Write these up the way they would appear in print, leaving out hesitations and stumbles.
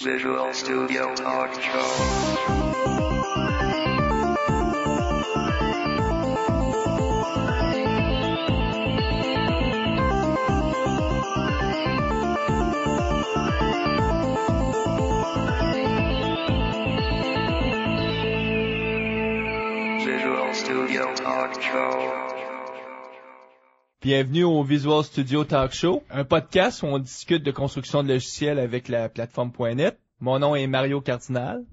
Visual Studio Talk Show. Visual Studio Talk Show. Bienvenue au Visual Studio Talk Show, un podcast où on discute de construction de logiciels avec la plateforme.net. Mon nom est Mario Cardinal.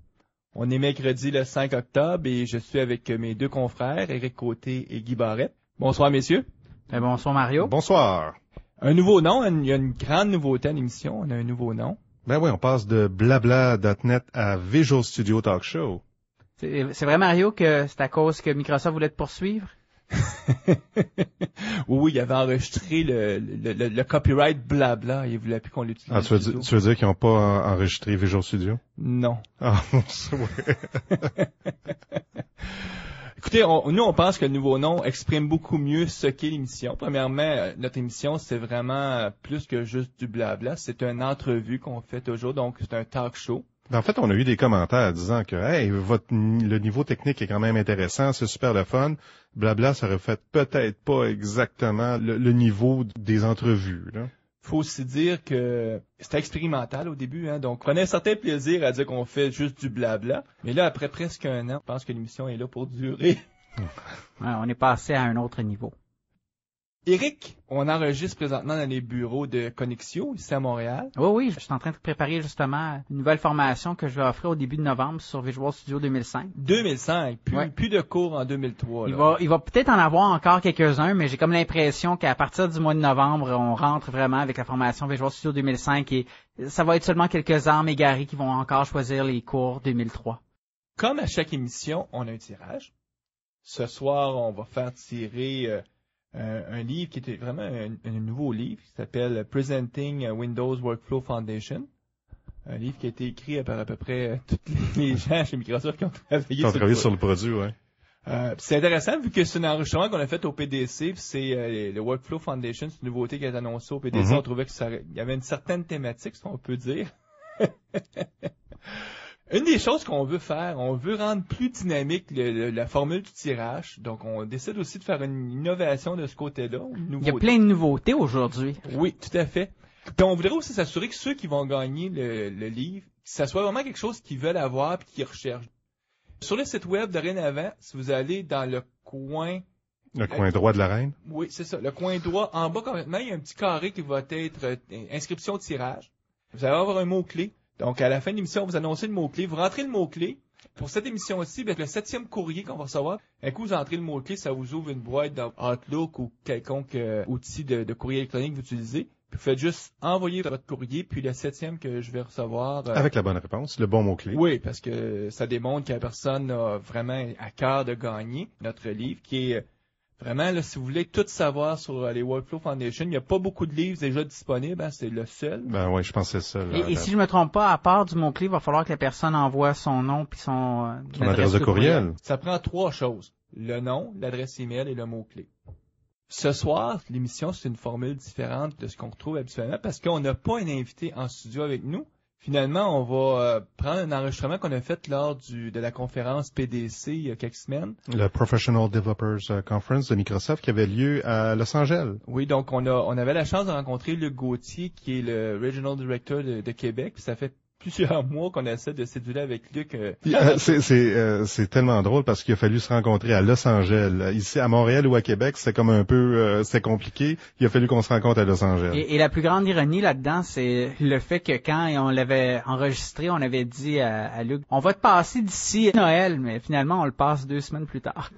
On est mercredi le 5 octobre et je suis avec mes deux confrères, Éric Côté et Guy Barrette. Bonsoir messieurs. Bonsoir Mario. Bonsoir. Un nouveau nom, il y a une grande nouveauté à l'émission, on a un nouveau nom. Ben oui, on passe de blabla.net à Visual Studio Talk Show. C'est vrai Mario que c'est à cause que Microsoft voulait te poursuivre? Oui, il avait enregistré le copyright blabla, il voulait plus qu'on l'utilise. Ah, tu veux dire qu'ils n'ont pas enregistré Visual Studio? Non. Ah, ouais. Écoutez, nous on pense que le nouveau nom exprime beaucoup mieux ce qu'est l'émission. Premièrement, notre émission c'est vraiment plus que juste du blabla, c'est une entrevue qu'on fait toujours, donc c'est un talk show. En fait, on a eu des commentaires disant que hey, le niveau technique est quand même intéressant, c'est super le fun. Blabla, ça reflète peut-être pas exactement le niveau des entrevues, là. Faut aussi dire que c'était expérimental au début, hein, donc on prenait un certain plaisir à dire qu'on fait juste du blabla. Mais là, après presque un an, je pense que l'émission est là pour durer. Ouais, on est passé à un autre niveau. Éric, on enregistre présentement dans les bureaux de Connexio, ici à Montréal. Oui, je suis en train de préparer justement une nouvelle formation que je vais offrir au début de novembre sur Visual Studio 2005. 2005, Ouais. plus de cours en 2003. Là. Il va peut-être en avoir encore quelques-uns, mais j'ai comme l'impression qu'à partir du mois de novembre, on rentre vraiment avec la formation Visual Studio 2005 et ça va être seulement quelques âmes égarées qui vont encore choisir les cours 2003. Comme à chaque émission, on a un tirage. Ce soir, on va faire tirer un livre qui était vraiment un nouveau livre qui s'appelle Presenting Windows Workflow Foundation. Un livre qui a été écrit par à peu près tous les gens chez Microsoft qui ont travaillé sur le produit, ouais. C'est intéressant vu que c'est un enregistrement qu'on a fait au PDC, c'est le Workflow Foundation, c'est une nouveauté qui a été annoncée au PDC. On trouvait qu'il y avait une certaine thématique, si on peut dire. Une des choses qu'on veut faire, on veut rendre plus dynamique la formule du tirage. Donc, on décide aussi de faire une innovation de ce côté-là. Il y a plein de nouveautés aujourd'hui. Oui, tout à fait. Puis on voudrait aussi s'assurer que ceux qui vont gagner le livre, que ça soit vraiment quelque chose qu'ils veulent avoir et qu'ils recherchent. Sur le site web, dorénavant, si vous allez dans le coin... Le coin droit de la reine? Oui, c'est ça. Le coin droit. En bas, complètement, il y a un petit carré qui va être inscription tirage. Vous allez avoir un mot-clé. Donc, à la fin de l'émission, on vous annoncez le mot-clé. Vous rentrez le mot-clé. Pour cette émission-ci, avec le 7e courrier qu'on va recevoir, un coup, vous entrez le mot-clé, ça vous ouvre une boîte dans Outlook ou quelconque outil de courrier électronique que vous utilisez. Puis vous faites juste envoyer votre courrier, puis le 7e que je vais recevoir... Avec la bonne réponse, le bon mot-clé. Oui, parce que ça démontre que la personne a vraiment à cœur de gagner notre livre, qui est... Vraiment, là, si vous voulez tout savoir sur les Workflow Foundation, il n'y a pas beaucoup de livres déjà disponibles, hein, c'est le seul. Ben oui, je pense que c'est ça. Là, et si je me trompe pas, à part du mot-clé, il va falloir que la personne envoie son nom puis son adresse de courriel. Ça prend 3 choses. Le nom, l'adresse email et le mot-clé. Ce soir, l'émission, c'est une formule différente de ce qu'on retrouve habituellement parce qu'on n'a pas un invité en studio avec nous. Finalement, on va prendre un enregistrement qu'on a fait lors de la conférence PDC il y a quelques semaines. Le Professional Developers Conference de Microsoft qui avait lieu à Los Angeles. Oui, donc on avait la chance de rencontrer Luc Gauthier, qui est le Regional Director de Québec. Puis ça fait plusieurs mois qu'on essaie de séduire avec Luc. C'est tellement drôle parce qu'il a fallu se rencontrer à Los Angeles. Ici, à Montréal ou à Québec, c'est comme un peu... c'est compliqué. Il a fallu qu'on se rencontre à Los Angeles. Et la plus grande ironie là-dedans, c'est le fait que quand on l'avait enregistré, on avait dit à Luc, on va te passer d'ici Noël, mais finalement, on le passe 2 semaines plus tard.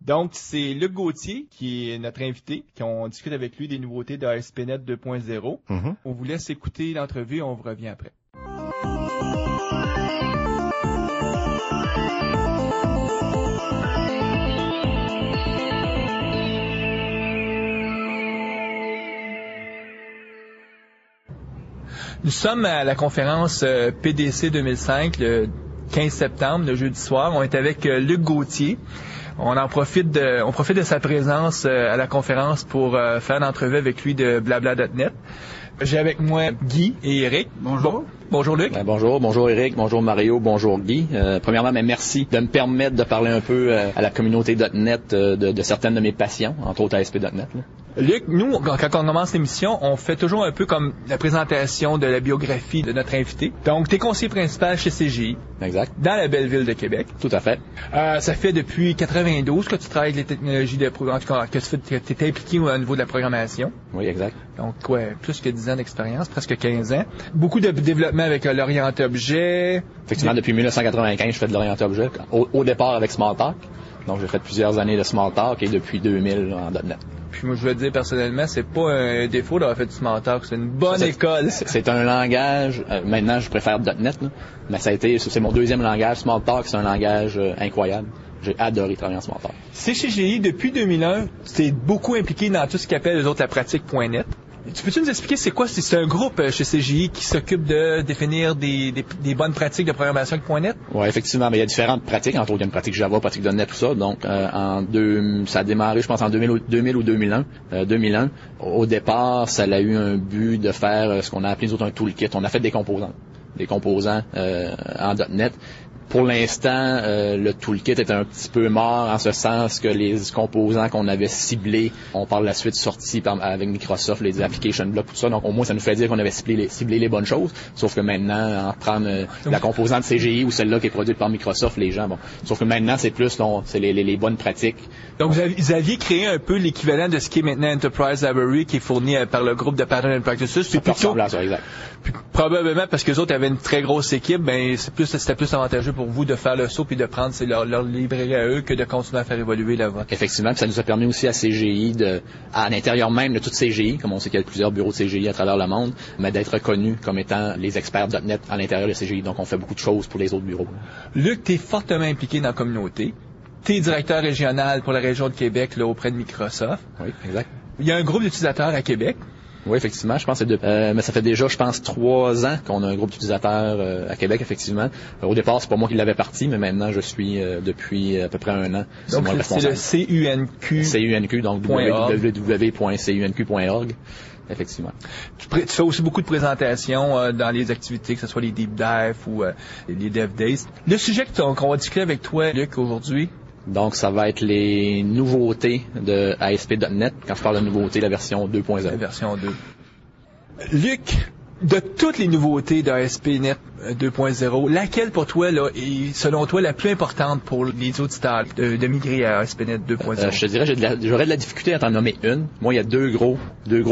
Donc, c'est Luc Gauthier qui est notre invité, qu'on discute avec lui des nouveautés de ASP.NET 2.0. On vous laisse écouter l'entrevue et on vous revient après. Nous sommes à la conférence PDC 2005 le 15 septembre, le jeudi soir. On est avec Luc Gauthier. On profite de sa présence à la conférence pour faire l'entrevue avec lui de blabla.net. J'ai avec moi Guy et Eric. Bonjour. Bonjour Luc. Bonjour Eric, bonjour Mario, bonjour Guy. Premièrement, merci de me permettre de parler un peu à la communauté .NET de certaines de mes passions, entre autres ASP.NET. Là. Luc, nous, quand on commence l'émission, on fait toujours un peu comme la présentation de la biographie de notre invité. Donc, t'es conseiller principal chez CGI. Exact. Dans la belle ville de Québec. Tout à fait. Ça fait depuis 92 que tu travailles avec les technologies de programme, que tu es impliqué au niveau de la programmation. Oui, exact. Donc, plus que 10 ans d'expérience, presque 15 ans. Beaucoup de développement avec l'orienté objet. Effectivement, depuis 1995, je fais de l'orienté objet. Au départ avec Smalltalk. Donc, j'ai fait plusieurs années de Smalltalk et depuis 2000 en .NET. Puis moi, je veux dire personnellement, c'est pas un défaut d'avoir fait du Smalltalk, c'est une bonne école. C'est un langage, maintenant je préfère .NET, là, mais c'est mon deuxième langage. Smalltalk, c'est un langage incroyable. J'ai adoré travailler en Smalltalk. CGI, depuis 2001, t'es beaucoup impliqué dans tout ce qu'ils appellent les autres la pratique.net. Tu peux-tu nous expliquer c'est quoi? C'est un groupe chez CGI qui s'occupe de définir des bonnes pratiques de programmation avec .NET? Oui, effectivement. Mais il y a différentes pratiques. Entre autres, il y a une pratique Java, pratique .NET, tout ça. Donc, ça a démarré, je pense, en 2000 ou 2001. 2001. Au départ, ça a eu un but de faire ce qu'on a appelé, nous autres, un toolkit. On a fait des composants en .NET. Pour l'instant, le toolkit est un petit peu mort en ce sens que les composants qu'on avait ciblés ont par la suite sorti avec Microsoft, les application blocks, tout ça. Donc au moins, ça nous fait dire qu'on avait ciblé les bonnes choses. Sauf que maintenant, en prendre la composante CGI ou celle-là qui est produite par Microsoft, les gens, bon. Sauf que maintenant, c'est plus c'est les bonnes pratiques. Donc vous aviez créé un peu l'équivalent de ce qui est maintenant Enterprise Library qui est fourni par le groupe de Pattern and Practices. C'est plutôt à ça, exact. Puis, probablement parce que les autres avaient une très grosse équipe, c'était plus avantageux pour vous de faire le saut puis de prendre leur librairie à eux que de continuer à faire évoluer la vôtre. Effectivement, puis ça nous a permis aussi à CGI à l'intérieur même de toute CGI, comme on sait qu'il y a plusieurs bureaux de CGI à travers le monde, mais d'être reconnus comme étant les experts .NET à l'intérieur de CGI. Donc on fait beaucoup de choses pour les autres bureaux. Luc, t'es fortement impliqué dans la communauté. T'es directeur régional pour la région de Québec là, auprès de Microsoft. Oui, exact. Il y a un groupe d'utilisateurs à Québec. Oui, effectivement, je pense que mais ça fait déjà, je pense, 3 ans qu'on a un groupe d'utilisateurs à Québec, effectivement. Au départ, c'est pas moi qui l'avais parti, mais maintenant, je suis depuis à peu près 1 an. Donc, c'est le CUNQ. CUNQ, donc www.cunq.org. Effectivement. Tu fais aussi beaucoup de présentations dans les activités, que ce soit les Deep Dive ou les Dev Days. Le sujet qu'on va discuter avec toi, Luc, aujourd'hui, donc, ça va être les nouveautés de ASP.NET. Quand je parle de nouveautés, la version 2.0. La version 2. Luc, de toutes les nouveautés de ASP.NET 2.0, laquelle pour toi là, est, selon toi, la plus importante pour les auditeurs de migrer à ASP.NET 2.0? Je te dirais, j'aurais de la difficulté à t'en nommer une. Moi, il y a deux gros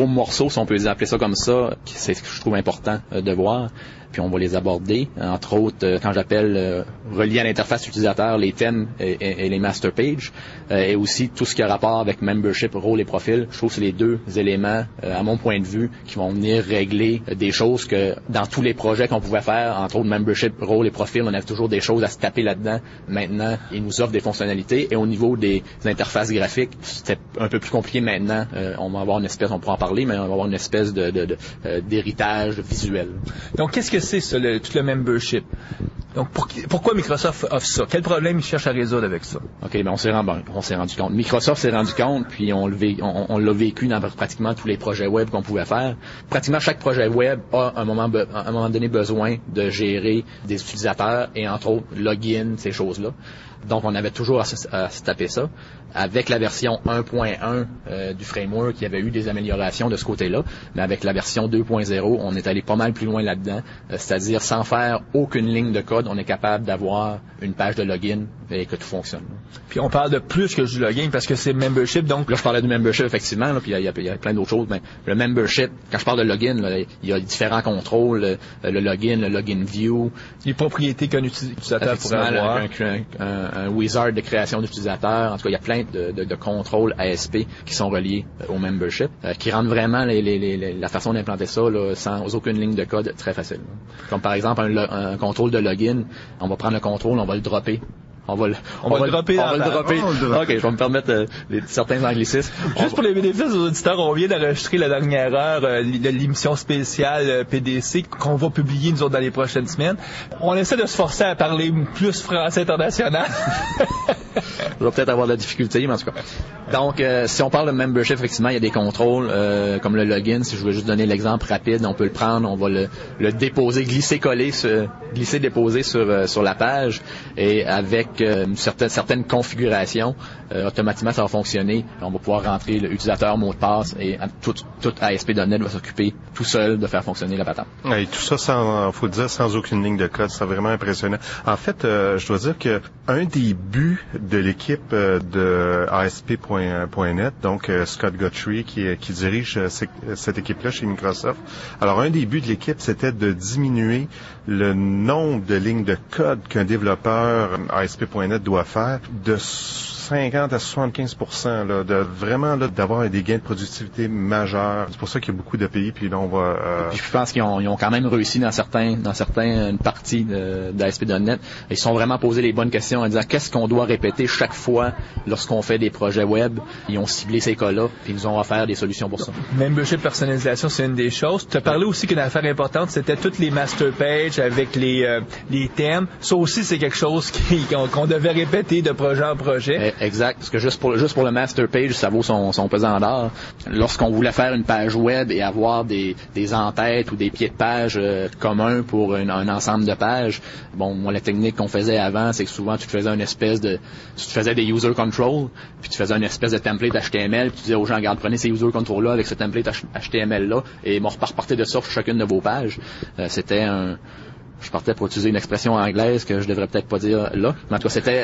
morceaux, si on peut appeler ça comme ça, c'est ce que je trouve important de voir. Puis on va les aborder. Entre autres, quand j'appelle relié à l'interface utilisateur, les thèmes et les master pages, et aussi tout ce qui a rapport avec membership, rôle et profil. Je trouve que c'est les deux éléments, à mon point de vue, qui vont venir régler des choses que dans tous les projets qu'on pouvait faire, entre autres membership, rôle et profil, on avait toujours des choses à se taper là-dedans. Maintenant, ils nous offrent des fonctionnalités. Et au niveau des interfaces graphiques, c'était un peu plus compliqué maintenant. On va avoir une espèce, on pourra en parler, mais on va avoir une espèce d'héritage visuel. Donc, qu'est-ce que c'est ça, tout le membership? Donc, pourquoi Microsoft offre ça? Quel problème ils cherchent à résoudre avec ça? OK, ben on s'est rendu compte. Microsoft s'est rendu compte, puis on l'a vécu dans pratiquement tous les projets web qu'on pouvait faire. Pratiquement chaque projet web a à un moment donné besoin de gérer des utilisateurs et entre autres login, ces choses-là. Donc, on avait toujours à se taper ça. Avec la version 1.1 du framework, il y avait eu des améliorations de ce côté-là, mais avec la version 2.0, on est allé pas mal plus loin là-dedans, c'est-à-dire sans faire aucune ligne de code, on est capable d'avoir une page de login et que tout fonctionne. Puis on parle de plus que du login parce que c'est membership, donc... Là, je parlais du membership, effectivement, là, puis il y a plein d'autres choses, mais le membership, quand je parle de login, là, il y a différents contrôles, le login view. Les propriétés qu'un utilisateur pourrait avoir. Un wizard de création d'utilisateurs. En tout cas, il y a plein de contrôles ASP qui sont reliés au membership, qui rendent vraiment la façon d'implanter ça là, sans aucune ligne de code très facile. Comme par exemple un contrôle de login, on va prendre le contrôle, on va le dropper On va le dropper. OK, je vais me permettre certains anglicismes. Juste pour les bénéfices aux auditeurs, on vient d'enregistrer la dernière heure de l'émission spéciale PDC qu'on va publier, nous autres, dans les prochaines semaines. On essaie de se forcer à parler plus français international. Je vais peut-être avoir de la difficulté, mais en tout cas. Donc, si on parle de membership, effectivement, il y a des contrôles, comme le login. Si je veux juste donner l'exemple rapide, on peut le prendre, on va le déposer, déposer sur la page, et avec une certaine configuration, automatiquement, ça va fonctionner. On va pouvoir rentrer l'utilisateur, mot de passe, et tout ASP.NET va s'occuper tout seul de faire fonctionner la patente. Et tout ça, faut le dire, sans aucune ligne de code. C'est vraiment impressionnant. En fait, je dois dire que un des buts de l'équipe de ASP.NET, donc Scott Guthrie qui dirige cette équipe-là chez Microsoft. Alors, un des buts de l'équipe, c'était de diminuer le nombre de lignes de code qu'un développeur ASP.NET doit faire de 50 à 75%, là, d'avoir des gains de productivité majeurs. C'est pour ça qu'il y a beaucoup d'API, puis là, on va... Puis je pense qu'ils ont quand même réussi dans certaines parties d'ASP.NET. Ils se sont vraiment posé les bonnes questions en disant qu'est-ce qu'on doit répéter chaque fois lorsqu'on fait des projets web. Ils ont ciblé ces cas-là, puis ils nous ont offert des solutions pour ça. Membership personnalisation, c'est une des choses. Tu as parlé aussi qu'une affaire importante, c'était toutes les master pages avec les thèmes. Ça aussi, c'est quelque chose qu'on devait répéter de projet en projet. Exact, parce que juste pour le master page, ça vaut son pesant d'or. Lorsqu'on voulait faire une page web et avoir des en-têtes ou des pieds de page communs pour un ensemble de pages, bon, moi, la technique qu'on faisait avant, c'est que souvent, tu te faisais des user control, puis tu faisais une espèce de template HTML, puis tu disais aux gens, regarde, prenez ces user control-là avec ce template HTML-là, et on repartait de ça sur chacune de vos pages. Je partais pour utiliser une expression anglaise que je devrais peut-être pas dire là. Mais en tout cas, c'était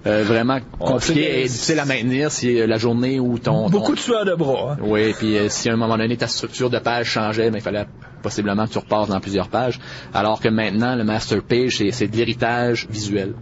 vraiment compliqué et difficile à maintenir si la journée où Beaucoup de sueur de bras. Hein? Oui, puis si à un moment donné ta structure de page changeait, il fallait possiblement que tu repasses dans plusieurs pages. Alors que maintenant, le master page, c'est de l'héritage visuel.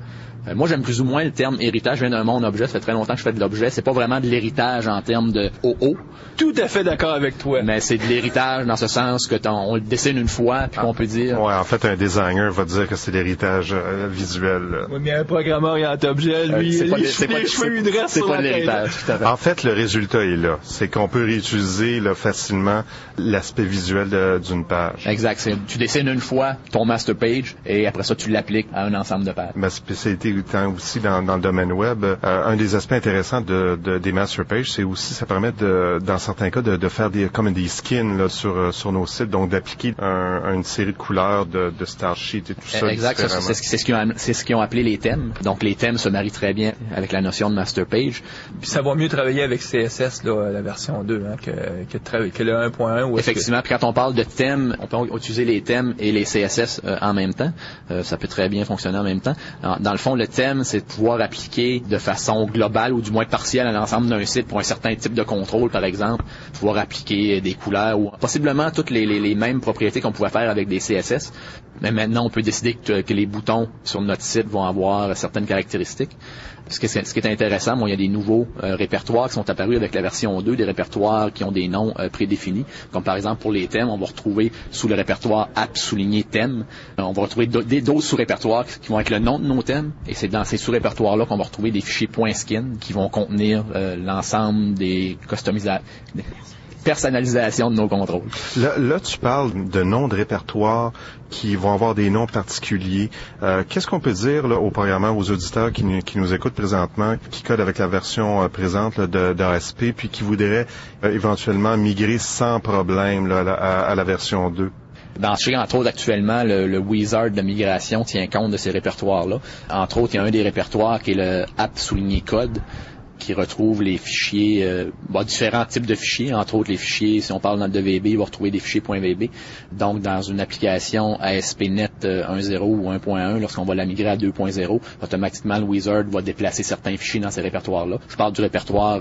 Moi, j'aime plus ou moins le terme héritage. Je viens d'un monde objet. Ça fait très longtemps que je fais de l'objet. C'est pas vraiment de l'héritage en termes de OO. Tout à fait d'accord avec toi. Mais c'est de l'héritage dans ce sens que on le dessine une fois, puis qu'on peut dire... Ouais, en fait, un designer va dire que c'est l'héritage visuel. Oui, mais un programmeur orienté objet, lui, c'est pas de l'héritage. En fait, le résultat est là. C'est qu'on peut réutiliser facilement l'aspect visuel d'une page. Exact. Tu dessines une fois ton master page, et après ça, tu l'appliques à un ensemble de pages. Ma spécialité étant aussi dans le domaine web, un des aspects intéressants des master pages, c'est aussi, ça permet dans certains cas de faire comme des skins là, sur nos sites, donc d'appliquer une série de couleurs de style sheet et tout ça. Exact, c'est ce qu'ils ont appelé les thèmes. Donc les thèmes se marient très bien avec la notion de master page. Puis ça va mieux travailler avec CSS, là, la version 2, hein, que le 1.1. Effectivement, puis quand on parle de thèmes, on peut utiliser les thèmes et les CSS en même temps. Ça peut très bien fonctionner en même temps. Dans le fond, le thème, c'est de pouvoir appliquer de façon globale ou du moins partielle à l'ensemble d'un site pour un certain type de contrôle, par exemple, pouvoir appliquer des couleurs ou possiblement toutes les mêmes propriétés qu'on pouvait faire avec des CSS. Mais maintenant, on peut décider que les boutons sur notre site vont avoir certaines caractéristiques. Ce qui est intéressant, il y a des nouveaux répertoires qui sont apparus avec la version 2, des répertoires qui ont des noms prédéfinis. Comme par exemple pour les thèmes, on va retrouver sous le répertoire app souligné thème, on va retrouver d'autres sous-répertoires qui vont être le nom de nos thèmes. Et c'est dans ces sous-répertoires-là qu'on va retrouver des fichiers .skin qui vont contenir l'ensemble des personnalisation de nos contrôles. Là, tu parles de noms de répertoires qui vont avoir des noms particuliers. Qu'est-ce qu'on peut dire là, aux programmeurs, aux auditeurs qui nous écoutent présentement, qui codent avec la version présente d'ASP, puis qui voudraient éventuellement migrer sans problème à la version 2? Dans ce cas, entre autres, actuellement, le wizard de migration tient compte de ces répertoires-là. Entre autres, il y a un des répertoires qui est le app souligné code, qui retrouve les fichiers, différents types de fichiers, entre autres les fichiers, si on parle dans le VB, il va retrouver des fichiers .vb. Donc, dans une application ASP.NET 1.0 ou 1.1, lorsqu'on va la migrer à 2.0, automatiquement, le wizard va déplacer certains fichiers dans ces répertoires-là. Je parle du répertoire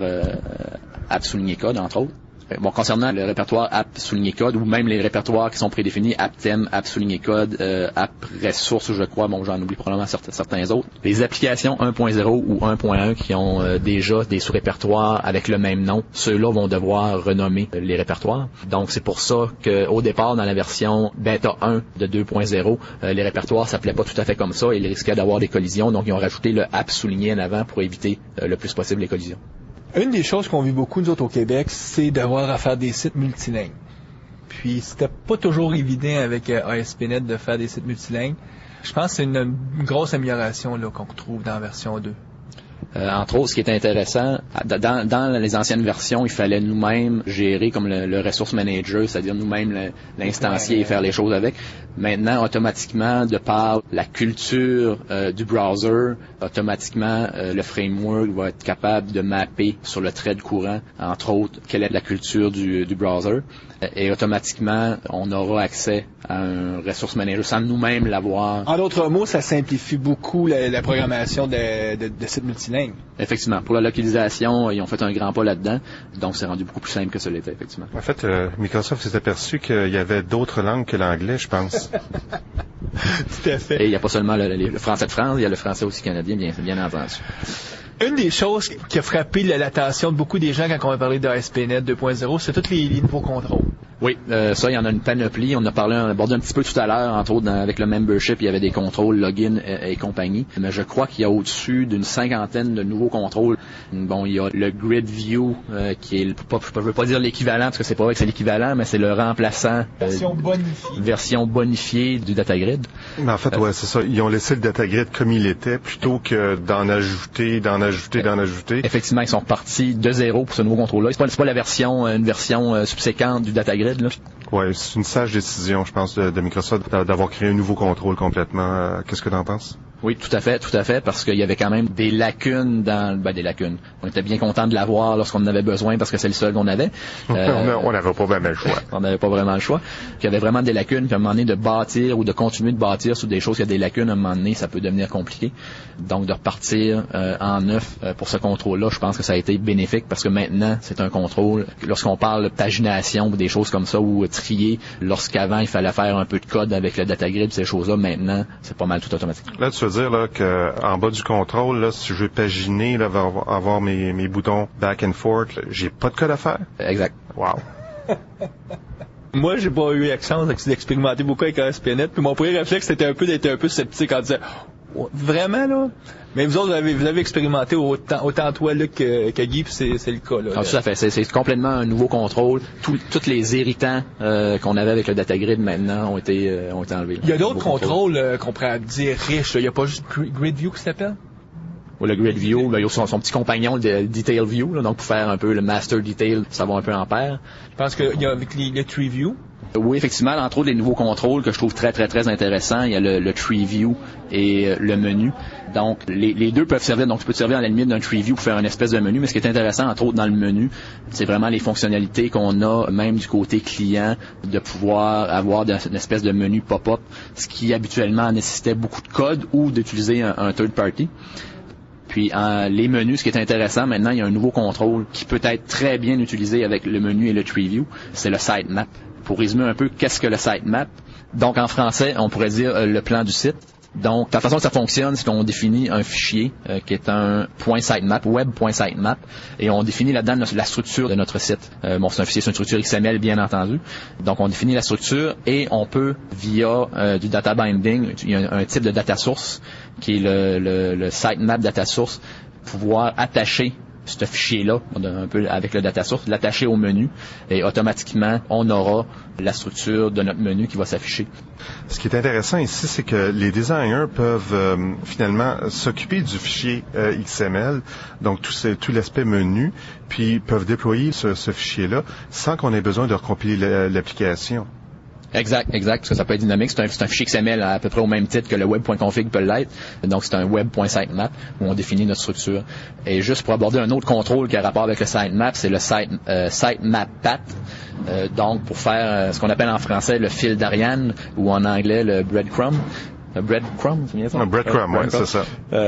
app souligné code, entre autres. Bon, concernant le répertoire app souligné code, ou même les répertoires qui sont prédéfinis, app thème, app souligné code, app ressources, je crois, bon, j'en oublie probablement certains autres. Les applications 1.0 ou 1.1 qui ont déjà des sous-répertoires avec le même nom, ceux-là vont devoir renommer les répertoires. Donc, c'est pour ça qu'au départ, dans la version bêta 1 de 2.0, les répertoires s'appelaient pas tout à fait comme ça et ils risquaient d'avoir des collisions. Donc, ils ont rajouté le app souligné en avant pour éviter le plus possible les collisions. Une des choses qu'on vit beaucoup, nous autres, au Québec, c'est d'avoir à faire des sites multilingues. Puis, c'était pas toujours évident avec ASP.NET de faire des sites multilingues. Je pense que c'est une grosse amélioration là, qu'on retrouve dans la version 2. Entre autres, ce qui est intéressant, dans les anciennes versions, il fallait nous-mêmes gérer comme le resource manager, c'est-à-dire nous-mêmes l'instancier et faire les choses avec. Maintenant, automatiquement, de par la culture du browser, automatiquement, le framework va être capable de mapper sur le thread courant, entre autres, quelle est la culture du browser. Et automatiquement, on aura accès à un resource manager sans nous-mêmes l'avoir. En d'autres mots, ça simplifie beaucoup la programmation de sites multilingues. Effectivement. Pour la localisation, ils ont fait un grand pas là-dedans. Donc, c'est rendu beaucoup plus simple que ça l'était, effectivement. En fait, Microsoft s'est aperçu qu'il y avait d'autres langues que l'anglais, je pense. Tout à fait. Et il n'y a pas seulement le français de France, il y a le français aussi canadien, bien entendu. Une des choses qui a frappé l'attention de beaucoup des gens quand on a parlé d'ASP.NET 2.0, c'est tous les nouveaux contrôles. Oui, ça, il y en a une panoplie. On a abordé un petit peu tout à l'heure, entre autres, avec le membership, il y avait des contrôles, login et compagnie. Mais je crois qu'il y a au-dessus d'une 50aine de nouveaux contrôles. Bon, il y a le grid view, qui est, je veux pas dire l'équivalent, parce que c'est pas vrai que c'est l'équivalent, mais c'est le remplaçant. Version bonifiée du data grid. Mais en fait, ouais, c'est ça. Ils ont laissé le data grid comme il était, plutôt que d'en ajouter. Effectivement, ils sont repartis de zéro pour ce nouveau contrôle-là. C'est pas une version subséquente du data grid, là. Ouais, c'est une sage décision, je pense, de Microsoft d'avoir créé un nouveau contrôle complètement. Qu'est-ce que t'en penses? Oui, tout à fait, parce qu'il y avait quand même des lacunes des lacunes. On était bien content de l'avoir lorsqu'on en avait besoin parce que c'est le seul qu'on avait. On n'avait pas vraiment le choix. On n'avait pas vraiment le choix. Puis il y avait vraiment des lacunes, puis à un moment donné, de bâtir ou de continuer de bâtir sur des choses qui ont des lacunes, à un moment donné, ça peut devenir compliqué. Donc, de repartir en neuf pour ce contrôle-là, je pense que ça a été bénéfique parce que maintenant, c'est un contrôle. Lorsqu'on parle de pagination ou des choses comme ça, ou trier, lorsqu'avant, il fallait faire un peu de code avec le data grid, ces choses-là, maintenant, c'est pas mal tout automatique. Là, tu veux dire là, que en bas du contrôle, là, si je veux paginer, là, avoir mes boutons back and forth, là, j'ai pas de code à faire? Exact. Wow. Moi, j'ai pas eu la chance d'expérimenter beaucoup avec ASP.NET, puis mon premier réflexe, c'était d'être un peu sceptique en disant vraiment, là? Mais vous autres, vous avez expérimenté autant toi, Luc, que Guy, puis c'est le cas, là. Ah, tout à fait. C'est complètement un nouveau contrôle. Tous les irritants qu'on avait avec le data grid maintenant ont été enlevés. Il y a d'autres contrôles qu'on pourrait dire riches. Il n'y a pas juste Grid View qui s'appelle? Ou le Grid View, il y a son petit compagnon, le Detail View, là, donc pour faire un peu le Master Detail, ça va un peu en pair. Je pense qu'il y a avec le Tree View. Oui, effectivement, entre autres, les nouveaux contrôles que je trouve très, très, très intéressants, il y a le Tree View et le menu. Donc, les deux peuvent servir. Donc, tu peux te servir à la limite d'un Tree View pour faire une espèce de menu. Mais ce qui est intéressant, entre autres, dans le menu, c'est vraiment les fonctionnalités qu'on a, même du côté client, de pouvoir avoir une espèce de menu pop-up, ce qui habituellement nécessitait beaucoup de code ou d'utiliser un third party. Puis les menus, ce qui est intéressant, maintenant, il y a un nouveau contrôle qui peut être très bien utilisé avec le menu et le Tree View, c'est le sitemap. Pour résumer un peu, qu'est-ce que le sitemap? Donc, en français, on pourrait dire le plan du site. Donc, la façon que ça fonctionne, c'est qu'on définit un fichier qui est un .sitemap, web.sitemap, et on définit là-dedans la structure de notre site. Bon, c'est un fichier, c'est une structure XML, bien entendu. Donc, on définit la structure et on peut, via du data binding, il y a un type de data source qui est le sitemap data source, pouvoir attacher ce fichier-là, un peu avec le data source, l'attacher au menu, et automatiquement, on aura la structure de notre menu qui va s'afficher. Ce qui est intéressant ici, c'est que les designers peuvent finalement s'occuper du fichier XML, donc tout l'aspect menu, puis peuvent déployer ce fichier-là sans qu'on ait besoin de recompiler l'application. Exact, parce que ça peut être dynamique. C'est un fichier XML à peu près au même titre que le web.config peut l'être. Donc, c'est un web.sitemap où on définit notre structure. Et juste pour aborder un autre contrôle qui a rapport avec le sitemap, c'est le sitemap path. Donc, pour faire ce qu'on appelle en français le fil d'Ariane ou en anglais le breadcrumb. Breadcrumb, c'est bien ça? Breadcrumb, oui, c'est ça.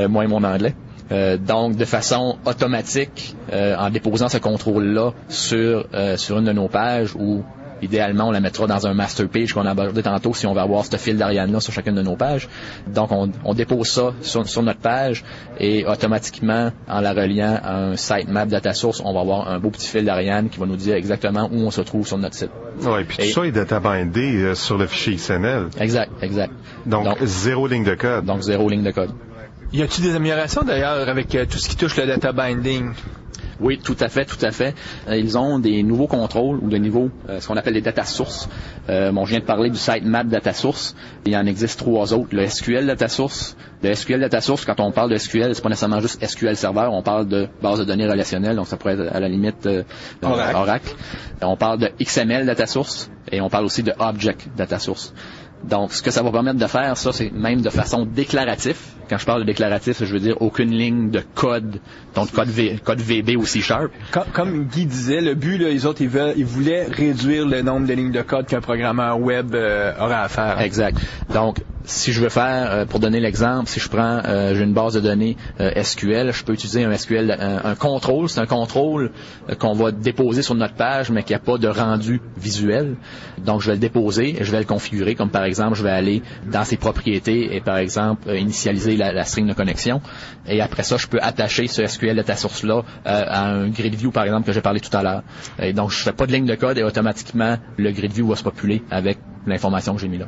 Moi et mon anglais. Donc, de façon automatique, en déposant ce contrôle-là sur une de nos pages ou idéalement, on la mettra dans un master page qu'on a abordé tantôt si on veut avoir ce fil d'Ariane-là sur chacune de nos pages. Donc, on dépose ça sur notre page et automatiquement, en la reliant à un sitemap data source, on va avoir un beau petit fil d'Ariane qui va nous dire exactement où on se trouve sur notre site. Oui, puis tout ça est databindé sur le fichier XML. Exact. Donc, zéro ligne de code. Donc, zéro ligne de code. Y a-t-il des améliorations d'ailleurs avec tout ce qui touche le data binding? Oui, tout à fait. Ils ont des nouveaux contrôles ou des niveaux, ce qu'on appelle des data sources. Je viens de parler du sitemap data source. Il en existe 3 autres. Le SQL data source. Le SQL data source, quand on parle de SQL, c'est pas nécessairement juste SQL serveur. On parle de base de données relationnelle, donc ça pourrait être à la limite Oracle. On parle de XML data source et on parle aussi de Object data source. Donc, ce que ça va permettre de faire, ça, c'est même de façon déclarative. Quand je parle de déclaratif, je veux dire aucune ligne de code, donc code VB ou C#. Comme Guy disait, le but, là, les autres, ils voulaient réduire le nombre de lignes de code qu'un programmeur web aurait à faire. Exact. Donc, si je veux faire, pour donner l'exemple, si je prends, j'ai une base de données SQL, je peux utiliser un SQL, un contrôle. C'est un contrôle qu'on va déposer sur notre page, mais qui n'a pas de rendu visuel. Donc, je vais le déposer et je vais le configurer. Comme par exemple, je vais aller dans ses propriétés et par exemple, initialiser la string de connexion. Et après ça, je peux attacher ce SQL data source-là à un grid view, par exemple, que j'ai parlé tout à l'heure. Et donc, je fais pas de ligne de code et automatiquement, le grid view va se populer avec l'information que j'ai mis là.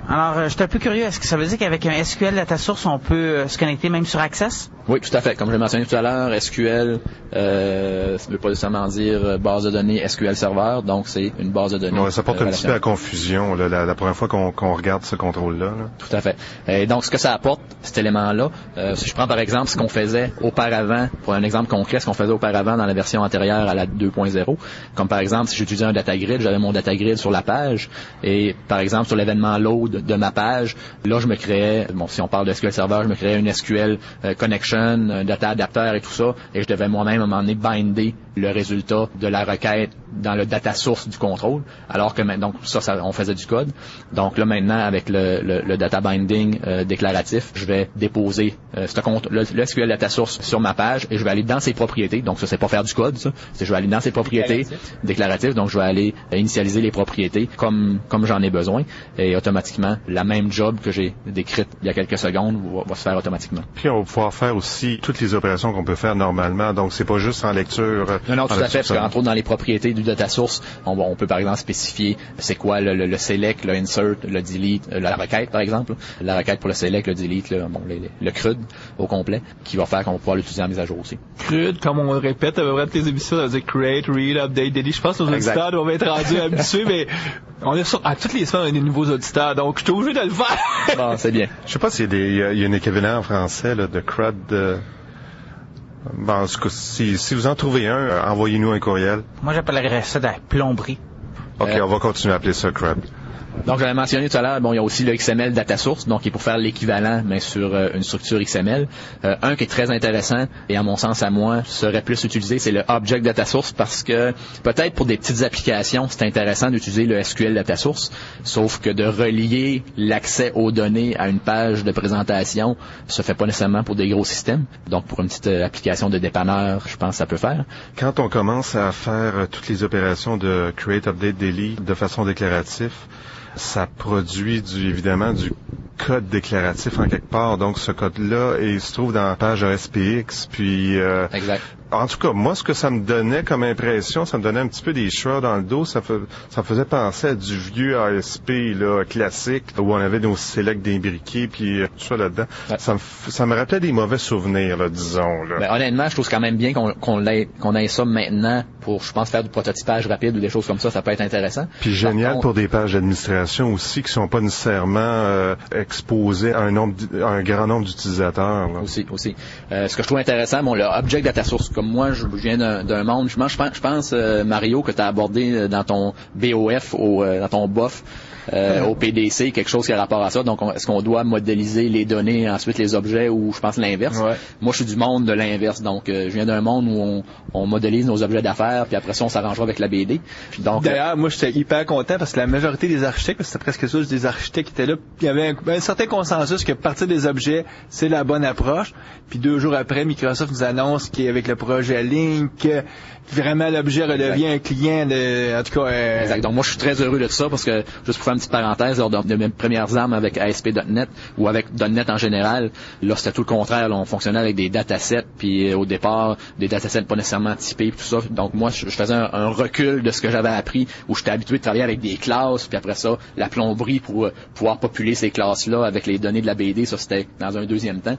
Alors, je suis un peu curieux. Est-ce que ça veut dire qu'avec un SQL data source, on peut se connecter même sur Access? Oui, tout à fait. Comme je l'ai mentionné tout à l'heure, SQL, ça ne veut pas nécessairement dire base de données SQL serveur, donc c'est une base de données. Ouais, ça porte un petit peu à la confusion là, la première fois qu'on regarde ce contrôle-là. Là. Tout à fait. Et donc, ce que ça apporte, cet élément-là, si je prends par exemple ce qu'on faisait auparavant, pour un exemple concret, ce qu'on faisait auparavant dans la version antérieure à la 2.0, comme par exemple, si j'utilisais un data grid, j'avais mon data grid sur la page, et par exemple, sur l'événement load de ma page, là, je me créais, si on parle de SQL Server, je me créais une SQL Connection, un data adapter et tout ça, et je devais moi-même à un moment donné binder le résultat de la requête dans le data source du contrôle, alors que donc ça on faisait du code. Donc là maintenant avec le data binding déclaratif, je vais déposer le SQL data source sur ma page et je vais aller dans ses propriétés. Donc ça c'est pas faire du code, ça, c'est je vais aller dans ses propriétés déclaratif. Donc je vais aller initialiser les propriétés comme j'en ai besoin et automatiquement la même job que j'ai décrite il y a quelques secondes va se faire automatiquement. Puis on va pouvoir faire aussi toutes les opérations qu'on peut faire normalement. Donc c'est pas juste en lecture. Non, tout à fait, parce qu'entre autres, dans les propriétés du data source, on peut par exemple spécifier c'est quoi le select, le insert, le delete, la requête par exemple. La requête pour le select, le delete, le CRUD au complet, qui va faire qu'on va pouvoir l'utiliser en mise à jour aussi. CRUD, comme on le répète à peu près toutes les émissions, ça veut dire create, read, update, delete. Je pense que nos auditeurs doivent être rendus habitués, mais on est à toutes les semaines, on a des nouveaux auditeurs, donc je suis obligé de le faire. Bon, c'est bien. Je sais pas s'il y a une équivalent en français là, de CRUD. Bon, en tout cas, si vous en trouvez un, envoyez-nous un courriel. Moi, j'appellerais ça de la plomberie. OK, on va continuer à appeler ça CRUD. Donc, j'avais mentionné tout à l'heure, il y a aussi le XML data source, donc qui est pour faire l'équivalent, mais sur une structure XML. Un qui est très intéressant, et à mon sens, à moi, serait plus utilisé, c'est le Object data source, parce que peut-être pour des petites applications, c'est intéressant d'utiliser le SQL data source, sauf que de relier l'accès aux données à une page de présentation se fait pas nécessairement pour des gros systèmes. Donc, pour une petite application de dépanneur, je pense que ça peut faire. Quand on commence à faire toutes les opérations de create, update, delete de façon déclarative, ça produit évidemment du code déclaratif en quelque part. Donc, ce code-là, il se trouve dans la page ASPX. Puis, exact. En tout cas, moi, ce que ça me donnait comme impression, ça me donnait un petit peu des cheveux dans le dos. Ça me faisait penser à du vieux ASP là, classique, où on avait nos selects d'imbriqués, puis tout ça là-dedans. Ouais. Ça me rappelait des mauvais souvenirs, là, disons. Là. Ben, honnêtement, je trouve quand même bien qu'on ait ça maintenant pour, je pense, faire du prototypage rapide ou des choses comme ça. Ça peut être intéressant. Puis génial pour des pages d'administration aussi qui sont pas nécessairement exposées à un grand nombre d'utilisateurs. Là. Aussi. Ce que je trouve intéressant, le Object Data Source, comme moi, je viens d'un monde, je pense Mario, que tu as abordé dans ton BOF, dans ton BOF, au PDC, quelque chose qui a rapport à ça. Donc, est-ce qu'on doit modéliser les données, ensuite les objets, ou je pense l'inverse? Ouais. Moi, je suis du monde de l'inverse. Donc, je viens d'un monde où on modélise nos objets d'affaires, puis après ça, on s'arrangera avec la BD. Donc, d'ailleurs, moi, j'étais hyper content parce que la majorité des architectes, parce que c'était presque tous des architectes qui étaient là, il y avait un certain consensus que partir des objets, c'est la bonne approche. Puis 2 jours après, Microsoft nous annonce qu'avec le projet Link, vraiment l'objet redevient un client en tout cas. Exact. Donc moi je suis très heureux de ça parce que, juste pour faire une petite parenthèse, lors de mes premières armes avec ASP.NET ou avec .NET en général, là c'était tout le contraire. Là, on fonctionnait avec des datasets, puis au départ des datasets pas nécessairement typés, puis tout ça. Donc moi je faisais un recul de ce que j'avais appris, où j'étais habitué de travailler avec des classes, puis après ça la plomberie pour pouvoir populer ces classes-là avec les données de la BD, ça c'était dans un deuxième temps.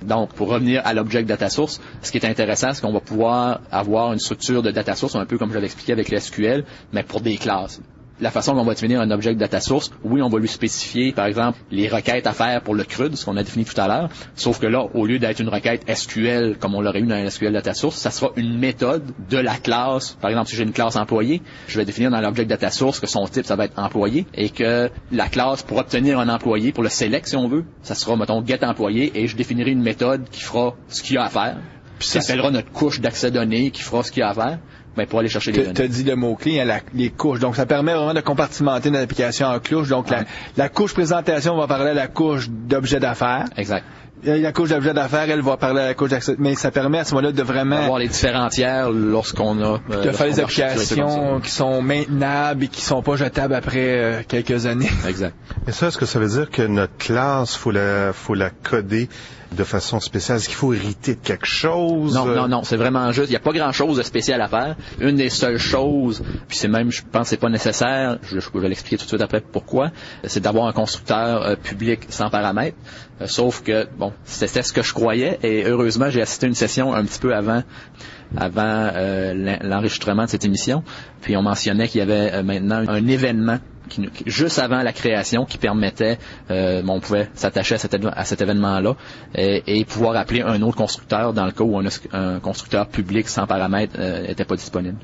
Donc pour revenir à l'object data source, ce qui est intéressant, c'est qu'on va pouvoir avoir une structure de data source, un peu comme j'avais expliqué avec le SQL, mais pour des classes. La façon dont on va définir un object data source, oui, on va lui spécifier, par exemple, les requêtes à faire pour le CRUD, ce qu'on a défini tout à l'heure, sauf que là, au lieu d'être une requête SQL, comme on l'aurait eu dans un SQL data source, ça sera une méthode de la classe. Par exemple, si j'ai une classe employé, je vais définir dans l'object data source que son type, ça va être employé, et que la classe, pour obtenir un employé, pour le select, si on veut, ça sera, mettons, get employé, et je définirai une méthode qui fera ce qu'il y a à faire, puis ça s'appellera notre couche d'accès données qui fera ce qu'il y a à faire. Ben, pour aller chercher les données. Tu as dit le mot-clé, hein, les couches. Donc, ça permet vraiment de compartimenter notre application en couches. Donc, la couche présentation va parler à la couche d'objet d'affaires. Exact. La couche d'objet d'affaires, elle va parler à la couche d'accès. Mais ça permet à ce moment-là de vraiment... avoir les différents tiers lorsqu'on a... de faire des applications qui sont maintenables et qui sont pas jetables après quelques années. Exact. Et ça, est-ce que ça veut dire que notre classe, faut la coder de façon spéciale? Est-ce qu'il faut hériter de quelque chose? Non, c'est vraiment juste. Il n'y a pas grand-chose de spécial à faire. Une des seules choses, puis c'est même, je pense que c'est pas nécessaire, je vais l'expliquer tout de suite après pourquoi, c'est d'avoir un constructeur public sans paramètres. Sauf que, bon, c'était ce que je croyais, et heureusement, j'ai assisté à une session un petit peu avant l'enregistrement de cette émission, puis on mentionnait qu'il y avait maintenant un événement juste avant la création qui permettait, on pouvait s'attacher à cet événement-là et pouvoir appeler un autre constructeur dans le cas où un constructeur public sans paramètres n'était pas disponible.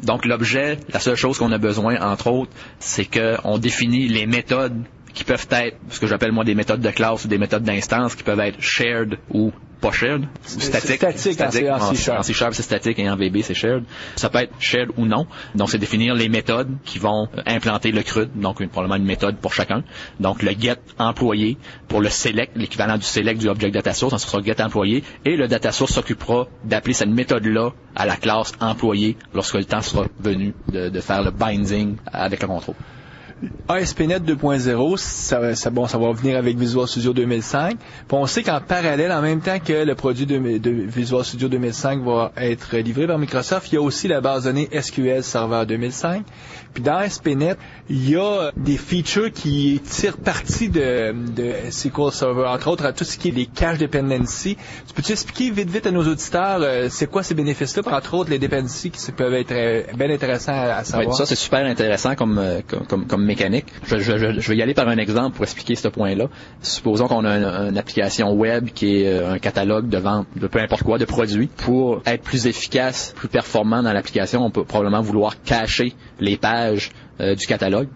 Donc l'objet, la seule chose qu'on a besoin, entre autres, c'est qu'on définit les méthodes qui peuvent être ce que j'appelle moi des méthodes de classe ou des méthodes d'instance qui peuvent être shared ou pas shared, statique. En C# c'est statique et en VB c'est shared. Ça peut être shared ou non. Donc c'est définir les méthodes qui vont implanter le CRUD, donc probablement une méthode pour chacun. Donc le get employé pour le select, l'équivalent du select du object data source, ce sera get employé, et le data source s'occupera d'appeler cette méthode-là à la classe employé lorsque le temps sera venu de faire le binding avec le contrôle. ASP.NET 2.0, ça va venir avec Visual Studio 2005. Puis on sait qu'en parallèle, en même temps que le produit de Visual Studio 2005 va être livré par Microsoft, il y a aussi la base de données SQL Server 2005. Puis dans ASP.NET, il y a des features qui tirent parti de SQL Server, entre autres à tout ce qui est les cache dependency. Tu peux-tu expliquer vite à nos auditeurs c'est quoi ces bénéfices-là, entre autres les dependencies qui peuvent être bien intéressants à savoir? Ouais, ça c'est super intéressant comme mécanique. Je vais y aller par un exemple pour expliquer ce point-là. Supposons qu'on a une application web qui est un catalogue de vente de peu importe quoi, de produits. Pour être plus efficace, plus performant dans l'application, on peut probablement vouloir cacher les pages du catalogue.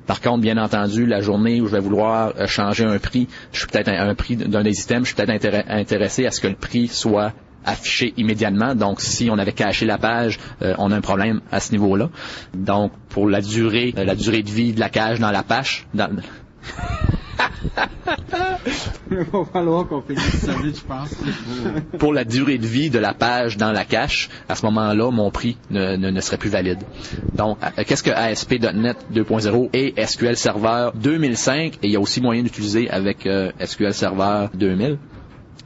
Par contre, bien entendu, la journée où je vais vouloir changer un prix, je suis peut-être un prix d'un des items, je suis peut-être intéressé à ce que le prix soit affiché immédiatement. Donc, si on avait caché la page, on a un problème à ce niveau-là. Donc, pour la durée de vie de la cache dans la page, Il va falloir qu'on finisse ça vite, je pense. Pour la durée de vie de la page dans la cache, à ce moment-là, mon prix ne serait plus valide. Donc, qu'est-ce que ASP.NET 2.0 et SQL Server 2005? Et il y a aussi moyen d'utiliser avec SQL Server 2000.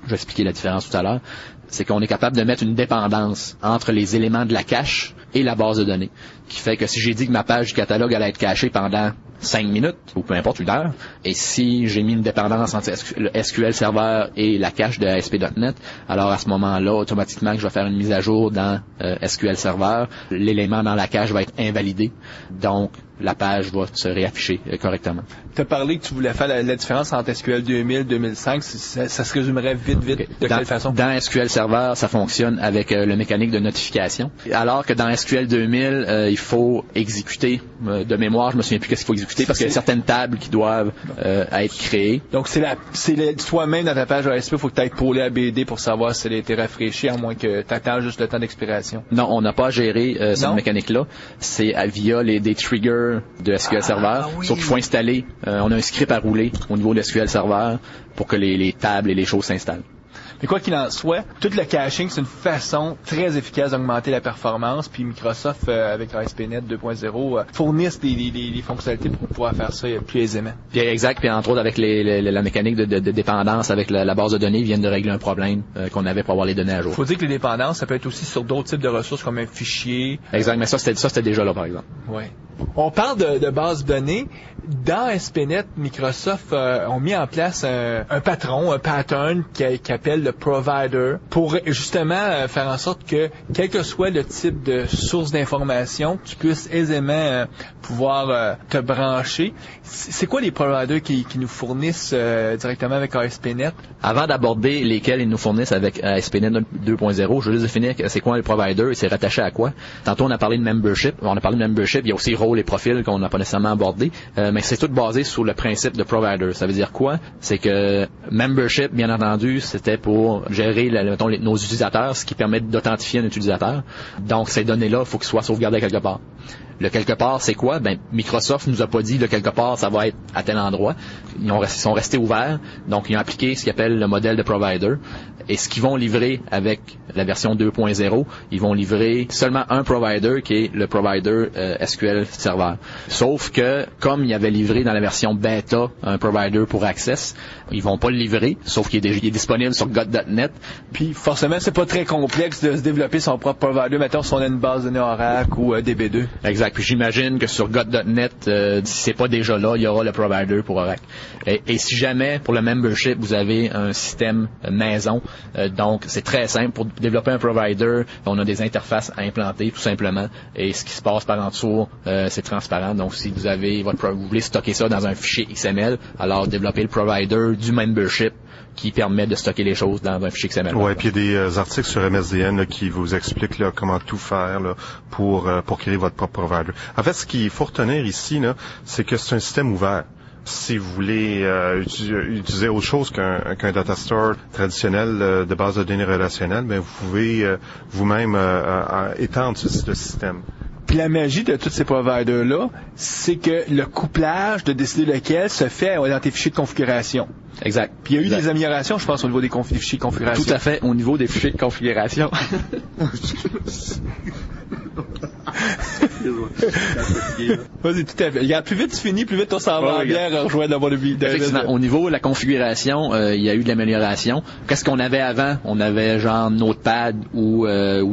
Je vais expliquer la différence tout à l'heure. C'est qu'on est capable de mettre une dépendance entre les éléments de la cache et la base de données, qui fait que si j'ai dit que ma page du catalogue allait être cachée pendant 5 minutes, ou peu importe, une heure, et si j'ai mis une dépendance entre le SQL Server et la cache de ASP.NET, alors à ce moment-là, automatiquement, que je vais faire une mise à jour dans SQL Server, l'élément dans la cache va être invalidé. Donc, la page va se réafficher correctement. Tu as parlé que tu voulais faire la différence entre SQL 2000 et 2005. Ça se résumerait vite. De quelle façon? Dans SQL Server, ça fonctionne avec le mécanique de notification. Alors que dans SQL 2000, il faut exécuter, de mémoire, je me souviens plus qu'est-ce qu'il faut exécuter, parce qu'il y a certaines tables qui doivent être créées. Donc, c'est toi-même dans ta page ASP, il faut que tu ailles pôler à BD pour savoir si elle a été rafraîchie, à moins que tu attends juste le temps d'expiration. Non, on n'a pas géré cette mécanique-là. C'est via des triggers de SQL Server. Oui. Sauf qu'il faut installer, on a un script à rouler au niveau de SQL Server pour que les tables et les choses s'installent. Mais quoi qu'il en soit, tout le caching, c'est une façon très efficace d'augmenter la performance. Puis Microsoft, avec ASP.NET 2.0, fournissent des fonctionnalités pour pouvoir faire ça plus aisément. Puis, exact. Puis entre autres, avec la mécanique de dépendance avec la base de données, ils viennent de régler un problème qu'on avait pour avoir les données à jour. Il faut dire que les dépendances, ça peut être aussi sur d'autres types de ressources comme un fichier. Exact. Mais ça, c'était déjà là, par exemple. Ouais. On parle de base de données. Dans ASP.NET, Microsoft ont mis en place un patron, un pattern qui appelle le provider pour justement faire en sorte que, quel que soit le type de source d'information, tu puisses aisément pouvoir te brancher. C'est quoi les providers qui nous fournissent directement avec ASP.NET? Avant d'aborder lesquels ils nous fournissent avec ASP.NET 2.0, je veux juste définir c'est quoi le provider et c'est rattaché à quoi. Tantôt, on a parlé de membership. On a parlé de membership. Il y a aussi rôle et profil qu'on n'a pas nécessairement abordé. Mais c'est tout basé sur le principe de provider. Ça veut dire quoi? C'est que membership, bien entendu, c'était pour gérer nos utilisateurs, ce qui permet d'authentifier un utilisateur. Donc, ces données-là, il faut qu'ils soient sauvegardées quelque part. Le quelque part, c'est quoi? Microsoft nous a pas dit le quelque part, ça va être à tel endroit. Ils sont restés ouverts. Donc, ils ont appliqué ce qu'ils appellent le modèle de provider. Et ce qu'ils vont livrer avec la version 2.0, ils vont livrer seulement un provider qui est le provider SQL Server. Sauf que, comme il avait livré dans la version bêta un provider pour Access, ils vont pas le livrer, sauf qu'il est disponible sur God.net. Puis, forcément, c'est pas très complexe de se développer son propre provider. Mettons, si on a une base de données Oracle ou DB2. Exact. Puis j'imagine que sur God.net, si c'est pas déjà là, il y aura le provider pour Oracle. Et si jamais, pour le membership, vous avez un système maison, donc c'est très simple. Pour développer un provider, on a des interfaces à implanter, tout simplement. Et ce qui se passe par en dessous, c'est transparent. Donc si vous avez vous voulez stocker ça dans un fichier XML, alors développez le provider du membership qui permet de stocker les choses dans un fichier XML. Ouais, puis il y a des articles sur MSDN là, qui vous expliquent là, comment tout faire là, pour créer votre propre provider. En fait, ce qu'il faut retenir ici, là, c'est que c'est un système ouvert. Si vous voulez utiliser autre chose qu'un data store traditionnel de base de données relationnelle, vous pouvez vous-même étendre ce système. Puis la magie de tous ces providers-là, c'est que le couplage de décider lequel se fait dans tes fichiers de configuration. Exact. Puis il y a eu des améliorations, je pense, au niveau des fichiers de configuration. Tout à fait, au niveau des fichiers de configuration. Vas-y, tout à fait. Regarde, plus vite tu finis, plus vite on s'en va en bière rejoindre dans mon vie. Effectivement, au niveau de la configuration, il y a eu de l'amélioration. Qu'est-ce qu'on avait avant? On avait genre Notepad ou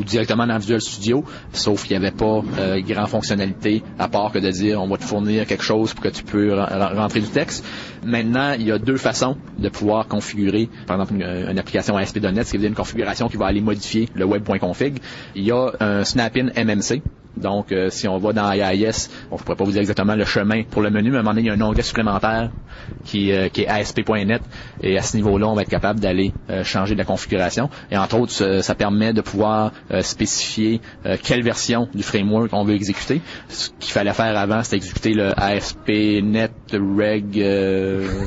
directement dans Visual Studio, sauf qu'il n'y avait pas grand fonctionnalité à part que de dire on va te fournir quelque chose pour que tu peux rentrer du texte. Maintenant, il y a deux façons de pouvoir configurer, par exemple, une application ASP.NET, ce qui veut dire une configuration qui va aller modifier le web.config. Il y a un snap-in MMC. Donc, si on va dans IIS, je ne pourrais pas vous dire exactement le chemin pour le menu, mais à un moment donné, il y a un onglet supplémentaire qui est ASP.NET, et à ce niveau-là, on va être capable d'aller changer de la configuration. Et entre autres, ça permet de pouvoir spécifier quelle version du framework on veut exécuter. Ce qu'il fallait faire avant, c'était exécuter le ASP.NET reg...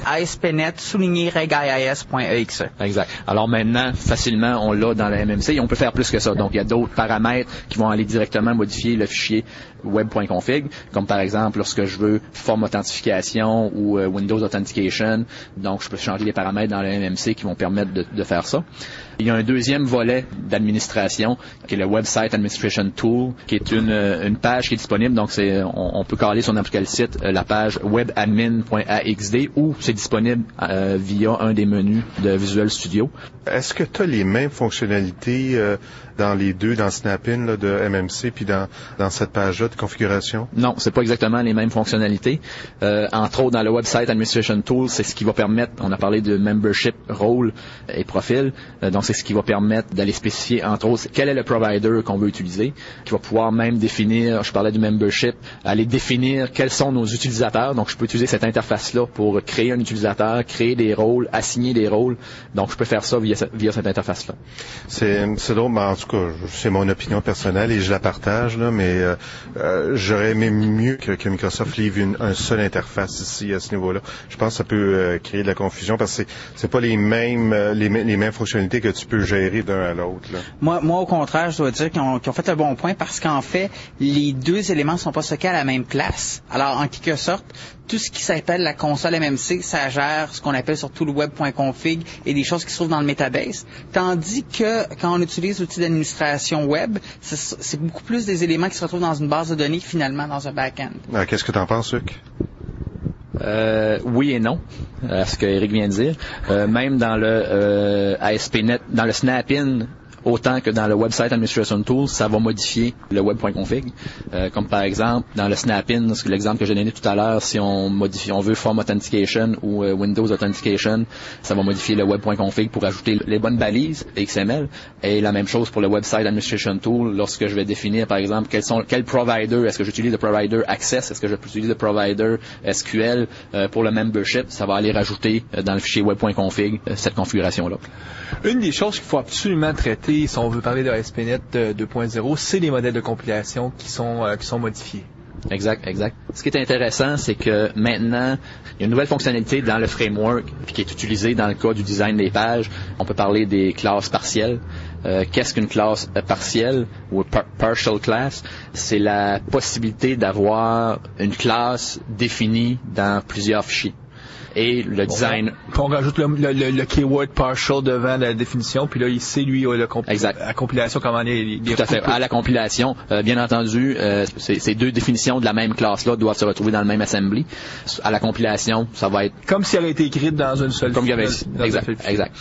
ASP.NET souligné reg.iis.exe. Exact. Alors maintenant, facilement, on l'a dans le MMC et on peut faire plus que ça. Donc, il y a d'autres paramètres qui vont aller directement modifier le fichier web.config, comme par exemple lorsque je veux forme authentification ou Windows Authentication. Donc, je peux changer les paramètres dans le MMC qui vont permettre de faire ça. Il y a un deuxième volet d'administration qui est le Website Administration Tool, qui est une page qui est disponible. Donc, on peut caler sur n'importe quel site la page webadmin.axd ou c'est disponible via un des menus de Visual Studio. Est-ce que tu as les mêmes fonctionnalités dans les deux, dans Snap-in là, de MMC, puis dans cette page-là de configuration? Non, c'est pas exactement les mêmes fonctionnalités. Entre autres, dans le Website Administration Tool, c'est ce qui va permettre, on a parlé de membership, rôle et profil, donc c'est ce qui va permettre d'aller spécifier, entre autres, quel est le provider qu'on veut utiliser, qui va pouvoir même définir, je parlais du membership, aller définir quels sont nos utilisateurs. Donc, je peux utiliser cette interface-là pour créer un utilisateur, créer des rôles, assigner des rôles. Donc, je peux faire ça via cette interface-là. C'est drôle, mais en tout cas, c'est mon opinion personnelle et je la partage, là, mais j'aurais aimé mieux que Microsoft livre un seul interface ici à ce niveau-là. Je pense que ça peut créer de la confusion parce que c'est pas les mêmes fonctionnalités que tu peux gérer d'un à l'autre. Là. Moi, au contraire, je dois dire qu'ils ont fait un bon point parce qu'en fait, les deux éléments sont pas stockés à la même place. Alors, en quelque sorte, tout ce qui s'appelle la console MMC, ça gère ce qu'on appelle surtout le web.config et des choses qui se trouvent dans le Metabase. Tandis que quand on utilise l'outil d'administration web, c'est beaucoup plus des éléments qui se retrouvent dans une base de données que finalement dans un back-end. Qu'est-ce que tu en penses, Luc? Oui et non, à ce que Eric vient de dire. Même dans le ASP.NET, dans le Snap-in, autant que dans le Website Administration Tool, ça va modifier le web.config. Comme par exemple, dans le Snap-in, l'exemple que j'ai donné tout à l'heure, si on veut Form Authentication ou Windows Authentication, ça va modifier le web.config pour ajouter les bonnes balises XML. Et la même chose pour le Website Administration Tool, lorsque je vais définir, par exemple, quel provider, est-ce que j'utilise le provider Access, est-ce que je peux utiliser le provider SQL pour le membership, ça va aller rajouter dans le fichier web.config cette configuration-là. Une des choses qu'il faut absolument traiter, si on veut parler de ASP.NET 2.0, c'est les modèles de compilation qui sont modifiés. Exact. Ce qui est intéressant, c'est que maintenant, il y a une nouvelle fonctionnalité dans le framework qui est utilisée dans le cas du design des pages. On peut parler des classes partielles. Qu'est-ce qu'une classe partielle ou partial class? C'est la possibilité d'avoir une classe définie dans plusieurs fichiers. Et le design... On rajoute le keyword partial devant la définition, puis là, il sait, lui, la compilation, comment les tout à fait. À la compilation, bien entendu, ces deux définitions de la même classe-là doivent se retrouver dans le même assembly. À la compilation, ça va être... Comme si elle avait été écrite dans une seule... Comme il y avait ici. Exact.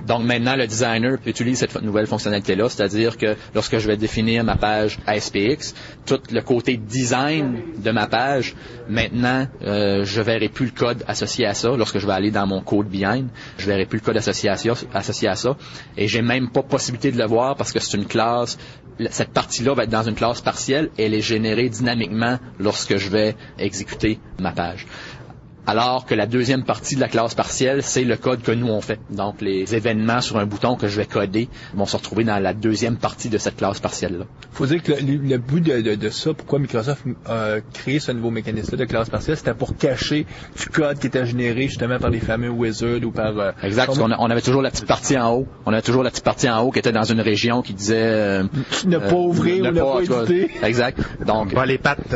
Donc maintenant, le designer utilise cette nouvelle fonctionnalité-là, c'est-à-dire que lorsque je vais définir ma page ASPX, tout le côté design de ma page, maintenant, je verrai plus le code associé à ça. Lorsque je vais aller dans mon code behind, je verrai plus le code associé à ça. Et j'ai même pas possibilité de le voir parce que c'est une classe. Cette partie-là va être dans une classe partielle et elle est générée dynamiquement lorsque je vais exécuter ma page. Alors que la deuxième partie de la classe partielle, c'est le code que nous on fait. Donc, les événements sur un bouton que je vais coder vont se retrouver dans la deuxième partie de cette classe partielle-là. Faut dire que le but de ça, pourquoi Microsoft a créé ce nouveau mécanisme-là de classe partielle, c'était pour cacher du code qui était généré justement par les fameux wizards ou par... Exact, parce qu'on avait toujours la petite partie en haut. On avait toujours la petite partie en haut qui était dans une région qui disait... ne pas ouvrir ou ne pas éditer. Exact. Donc, les pattes.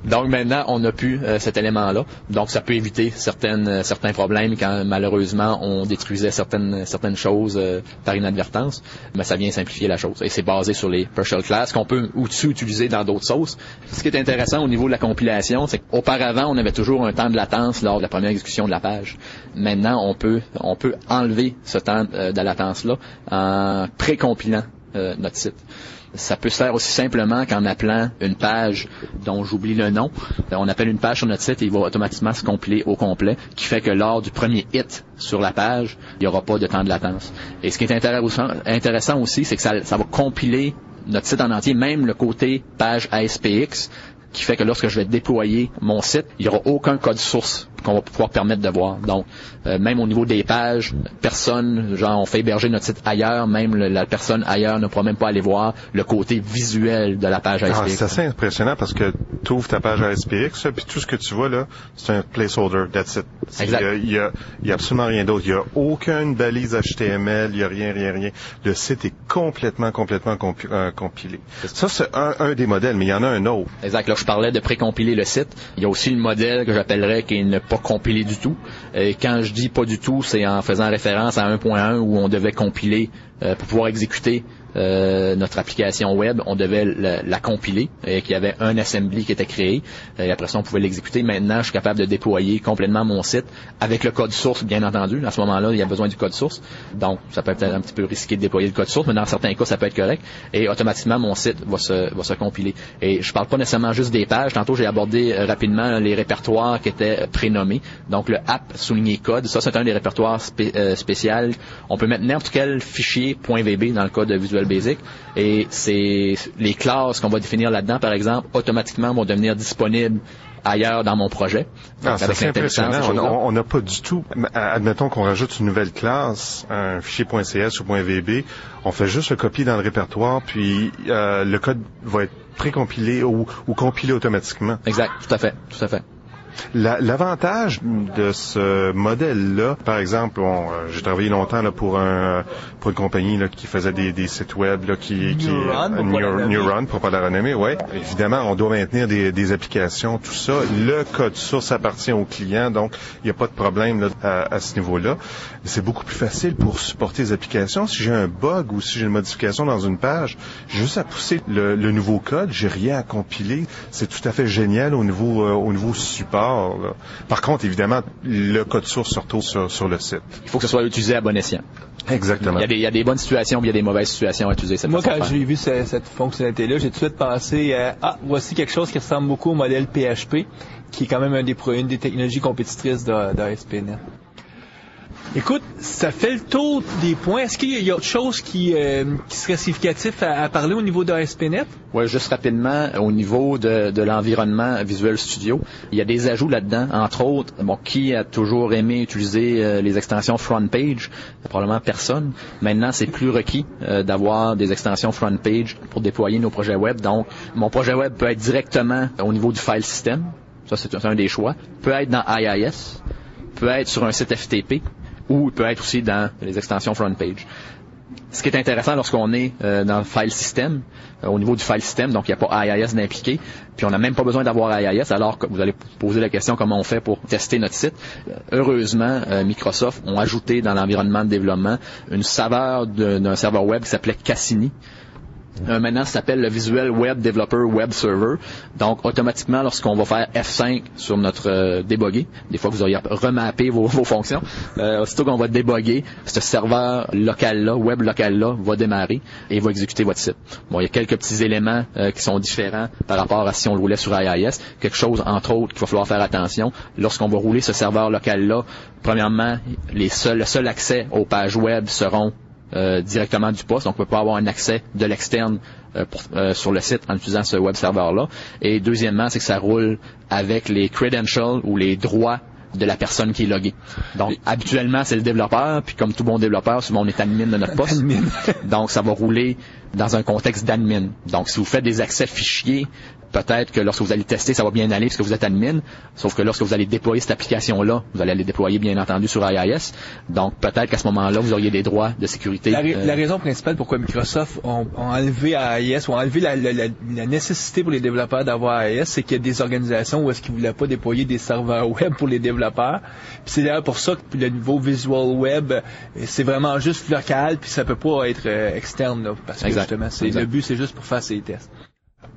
Donc, maintenant, on n'a plus cet élément-là. Donc, ça peut éviter certains problèmes quand malheureusement on détruisait certaines choses par inadvertance, mais ça vient simplifier la chose. Et c'est basé sur les partial classes qu'on peut aussi utiliser dans d'autres sources. Ce qui est intéressant au niveau de la compilation, c'est qu'auparavant on avait toujours un temps de latence lors de la première exécution de la page. Maintenant on peut enlever ce temps de latence-là en précompilant notre site. Ça peut se faire aussi simplement qu'en appelant une page dont j'oublie le nom. On appelle une page sur notre site et il va automatiquement se compiler au complet, qui fait que lors du premier hit sur la page, il n'y aura pas de temps de latence. Et ce qui est intéressant aussi, c'est que ça va compiler notre site en entier, même le côté page ASPX, qui fait que lorsque je vais déployer mon site, il n'y aura aucun code source qu'on va pouvoir permettre de voir. Donc, même au niveau des pages, on fait héberger notre site ailleurs, même la personne ailleurs ne pourra même pas aller voir le côté visuel de la page ASPX. C'est assez impressionnant parce que tu ouvres ta page ASPX, puis tout ce que tu vois là, c'est un placeholder, that's it. Exact. Il y a absolument rien d'autre. Il n'y a aucune balise HTML, il n'y a rien. Le site est complètement compilé. Ça, c'est un des modèles, mais il y en a un autre. Exact. Là, je parlais de précompiler le site. Il y a aussi le modèle que j'appellerais qui n'est pas compilé du tout. Et quand je dis pas du tout, c'est en faisant référence à 1.1 où on devait compiler pour pouvoir exécuter notre application web, on devait la compiler et qu'il y avait un assembly qui était créé. Et après ça, on pouvait l'exécuter. Maintenant, je suis capable de déployer complètement mon site avec le code source, bien entendu. À ce moment-là, il y a besoin du code source. Donc, ça peut être un petit peu risqué de déployer le code source, mais dans certains cas, ça peut être correct. Et automatiquement, mon site va se compiler. Et je parle pas nécessairement juste des pages. Tantôt, j'ai abordé rapidement les répertoires qui étaient prénommés. Donc, le app souligné code, ça, c'est un des répertoires spéciaux. On peut mettre n'importe quel fichier .vb dans le cas de Visual Basic. Et c'est les classes qu'on va définir là-dedans, par exemple, automatiquement vont devenir disponibles ailleurs dans mon projet. Donc, c'est impressionnant. On n'a pas du tout... Admettons qu'on rajoute une nouvelle classe, un fichier .cs ou .vb, on fait juste le copier dans le répertoire, puis le code va être précompilé ou compilé automatiquement. Exact, tout à fait. L'avantage de ce modèle-là, par exemple, j'ai travaillé longtemps là, pour une compagnie là, qui faisait des sites web là, Neuron, pour pas la renommer, ouais. Évidemment, on doit maintenir des applications, tout ça. Le code source appartient au client, donc il n'y a pas de problème là, à ce niveau-là. C'est beaucoup plus facile pour supporter les applications. Si j'ai un bug ou si j'ai une modification dans une page, j'ai juste à pousser le nouveau code, j'ai rien à compiler. C'est tout à fait génial au niveau support. Là. Par contre, évidemment, le code source se retrouve sur le site. Il faut que ce soit utilisé à bon escient. Exactement. Il y a des bonnes situations, puis il y a des mauvaises situations à utiliser cette façon. Moi, quand j'ai vu cette fonctionnalité-là, j'ai tout de suite pensé voici quelque chose qui ressemble beaucoup au modèle PHP, qui est quand même une des technologies compétitrices d'ASP.NET. Écoute, ça fait le tour des points. Est-ce qu'il y a autre chose qui serait significatif à parler au niveau d'ASP.NET? Oui, juste rapidement, au niveau de l'environnement Visual Studio, il y a des ajouts là-dedans, entre autres, qui a toujours aimé utiliser les extensions front page? Probablement personne. Maintenant, c'est plus requis d'avoir des extensions front page pour déployer nos projets web. Donc, mon projet web peut être directement au niveau du file system. Ça, c'est un des choix. Peut être dans IIS, peut être sur un site FTP, ou il peut être aussi dans les extensions front page. Ce qui est intéressant lorsqu'on est dans le file system, au niveau du file system, donc il n'y a pas IIS d'impliqué, puis on n'a même pas besoin d'avoir IIS, alors que vous allez poser la question comment on fait pour tester notre site. Heureusement, Microsoft ont ajouté dans l'environnement de développement une saveur d'un serveur web qui s'appelait Cassini. Maintenant, ça s'appelle le Visual Web Developer Web Server. Donc, automatiquement, lorsqu'on va faire F5 sur notre débugger, des fois, vous auriez remappé vos fonctions, aussitôt qu'on va débugger, ce serveur local-là, web local-là, va démarrer et va exécuter votre site. Bon, il y a quelques petits éléments qui sont différents par rapport à si on le roulait sur IIS. Quelque chose, entre autres, qu'il va falloir faire attention. Lorsqu'on va rouler ce serveur local-là, premièrement, le seul accès aux pages web seront directement du poste, donc on ne peut pas avoir un accès de l'externe sur le site en utilisant ce web serveur-là. Et deuxièmement, c'est que ça roule avec les credentials ou les droits de la personne qui est loguée. Donc, habituellement, c'est le développeur, puis comme tout bon développeur, souvent on est admin de notre poste. Donc, ça va rouler dans un contexte d'admin. Donc, si vous faites des accès fichiers, peut-être que lorsque vous allez tester, ça va bien aller parce que vous êtes admin, sauf que lorsque vous allez déployer cette application-là, vous allez la déployer bien entendu sur IIS. Donc, peut-être qu'à ce moment-là, vous auriez des droits de sécurité. La raison principale pourquoi Microsoft ont enlevé IIS, ou enlevé la nécessité pour les développeurs d'avoir IIS, c'est qu'il y a des organisations où est-ce qu'ils ne voulaient pas déployer des serveurs web pour les développeurs. Puis c'est d'ailleurs pour ça que le niveau Visual Web, c'est vraiment juste local, puis ça peut pas être externe, là, parce que justement, le but, c'est juste pour faire ces tests.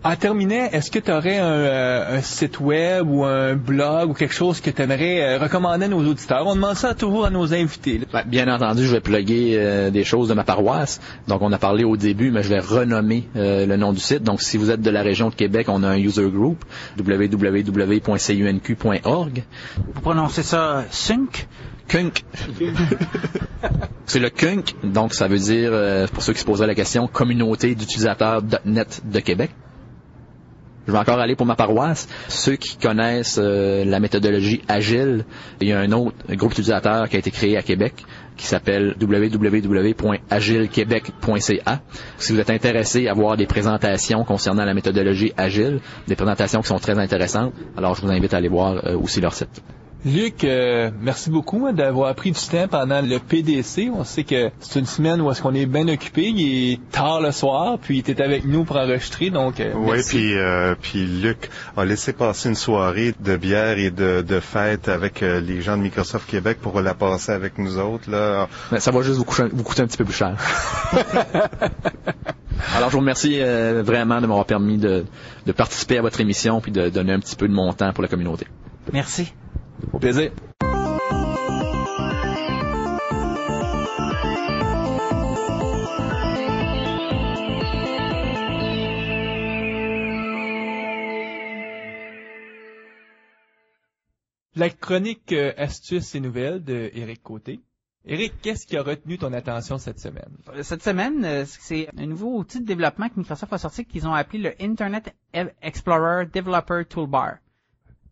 En terminant, est-ce que tu aurais un site web ou un blog ou quelque chose que tu aimerais recommander à nos auditeurs? On demande ça toujours à nos invités. Bien entendu, je vais plugger des choses de ma paroisse. Donc, on a parlé au début, mais je vais renommer le nom du site. Donc, si vous êtes de la région de Québec, on a un user group, www.cunq.org. Vous prononcez ça Cunq? Cunq. C'est le Cunq, donc ça veut dire, pour ceux qui se poseraient la question, Communauté d'utilisateurs .NET de Québec. Je vais encore aller pour ma paroisse. Ceux qui connaissent la méthodologie Agile, il y a un autre groupe d'utilisateurs qui a été créé à Québec qui s'appelle www.agilequebec.ca. Si vous êtes intéressé à voir des présentations concernant la méthodologie Agile, des présentations qui sont très intéressantes, alors je vous invite à aller voir aussi leur site. Luc, merci beaucoup d'avoir pris du temps pendant le PDC. On sait que c'est une semaine où est-ce qu'on est bien occupé. Il est tard le soir, puis tu es avec nous pour enregistrer, donc Oui, merci. puis Luc a laissé passer une soirée de bière et de fête avec les gens de Microsoft Québec pour la passer avec nous autres, là. Ben, ça va juste vous coûter un petit peu plus cher. Alors, je vous remercie vraiment de m'avoir permis de participer à votre émission puis de donner un petit peu de mon temps pour la communauté. Merci. Au plaisir. La chronique astuces et nouvelles de Éric Côté. Éric, qu'est-ce qui a retenu ton attention cette semaine? Cette semaine, c'est un nouveau outil de développement que Microsoft a sorti qu'ils ont appelé le Internet Explorer Developer Toolbar.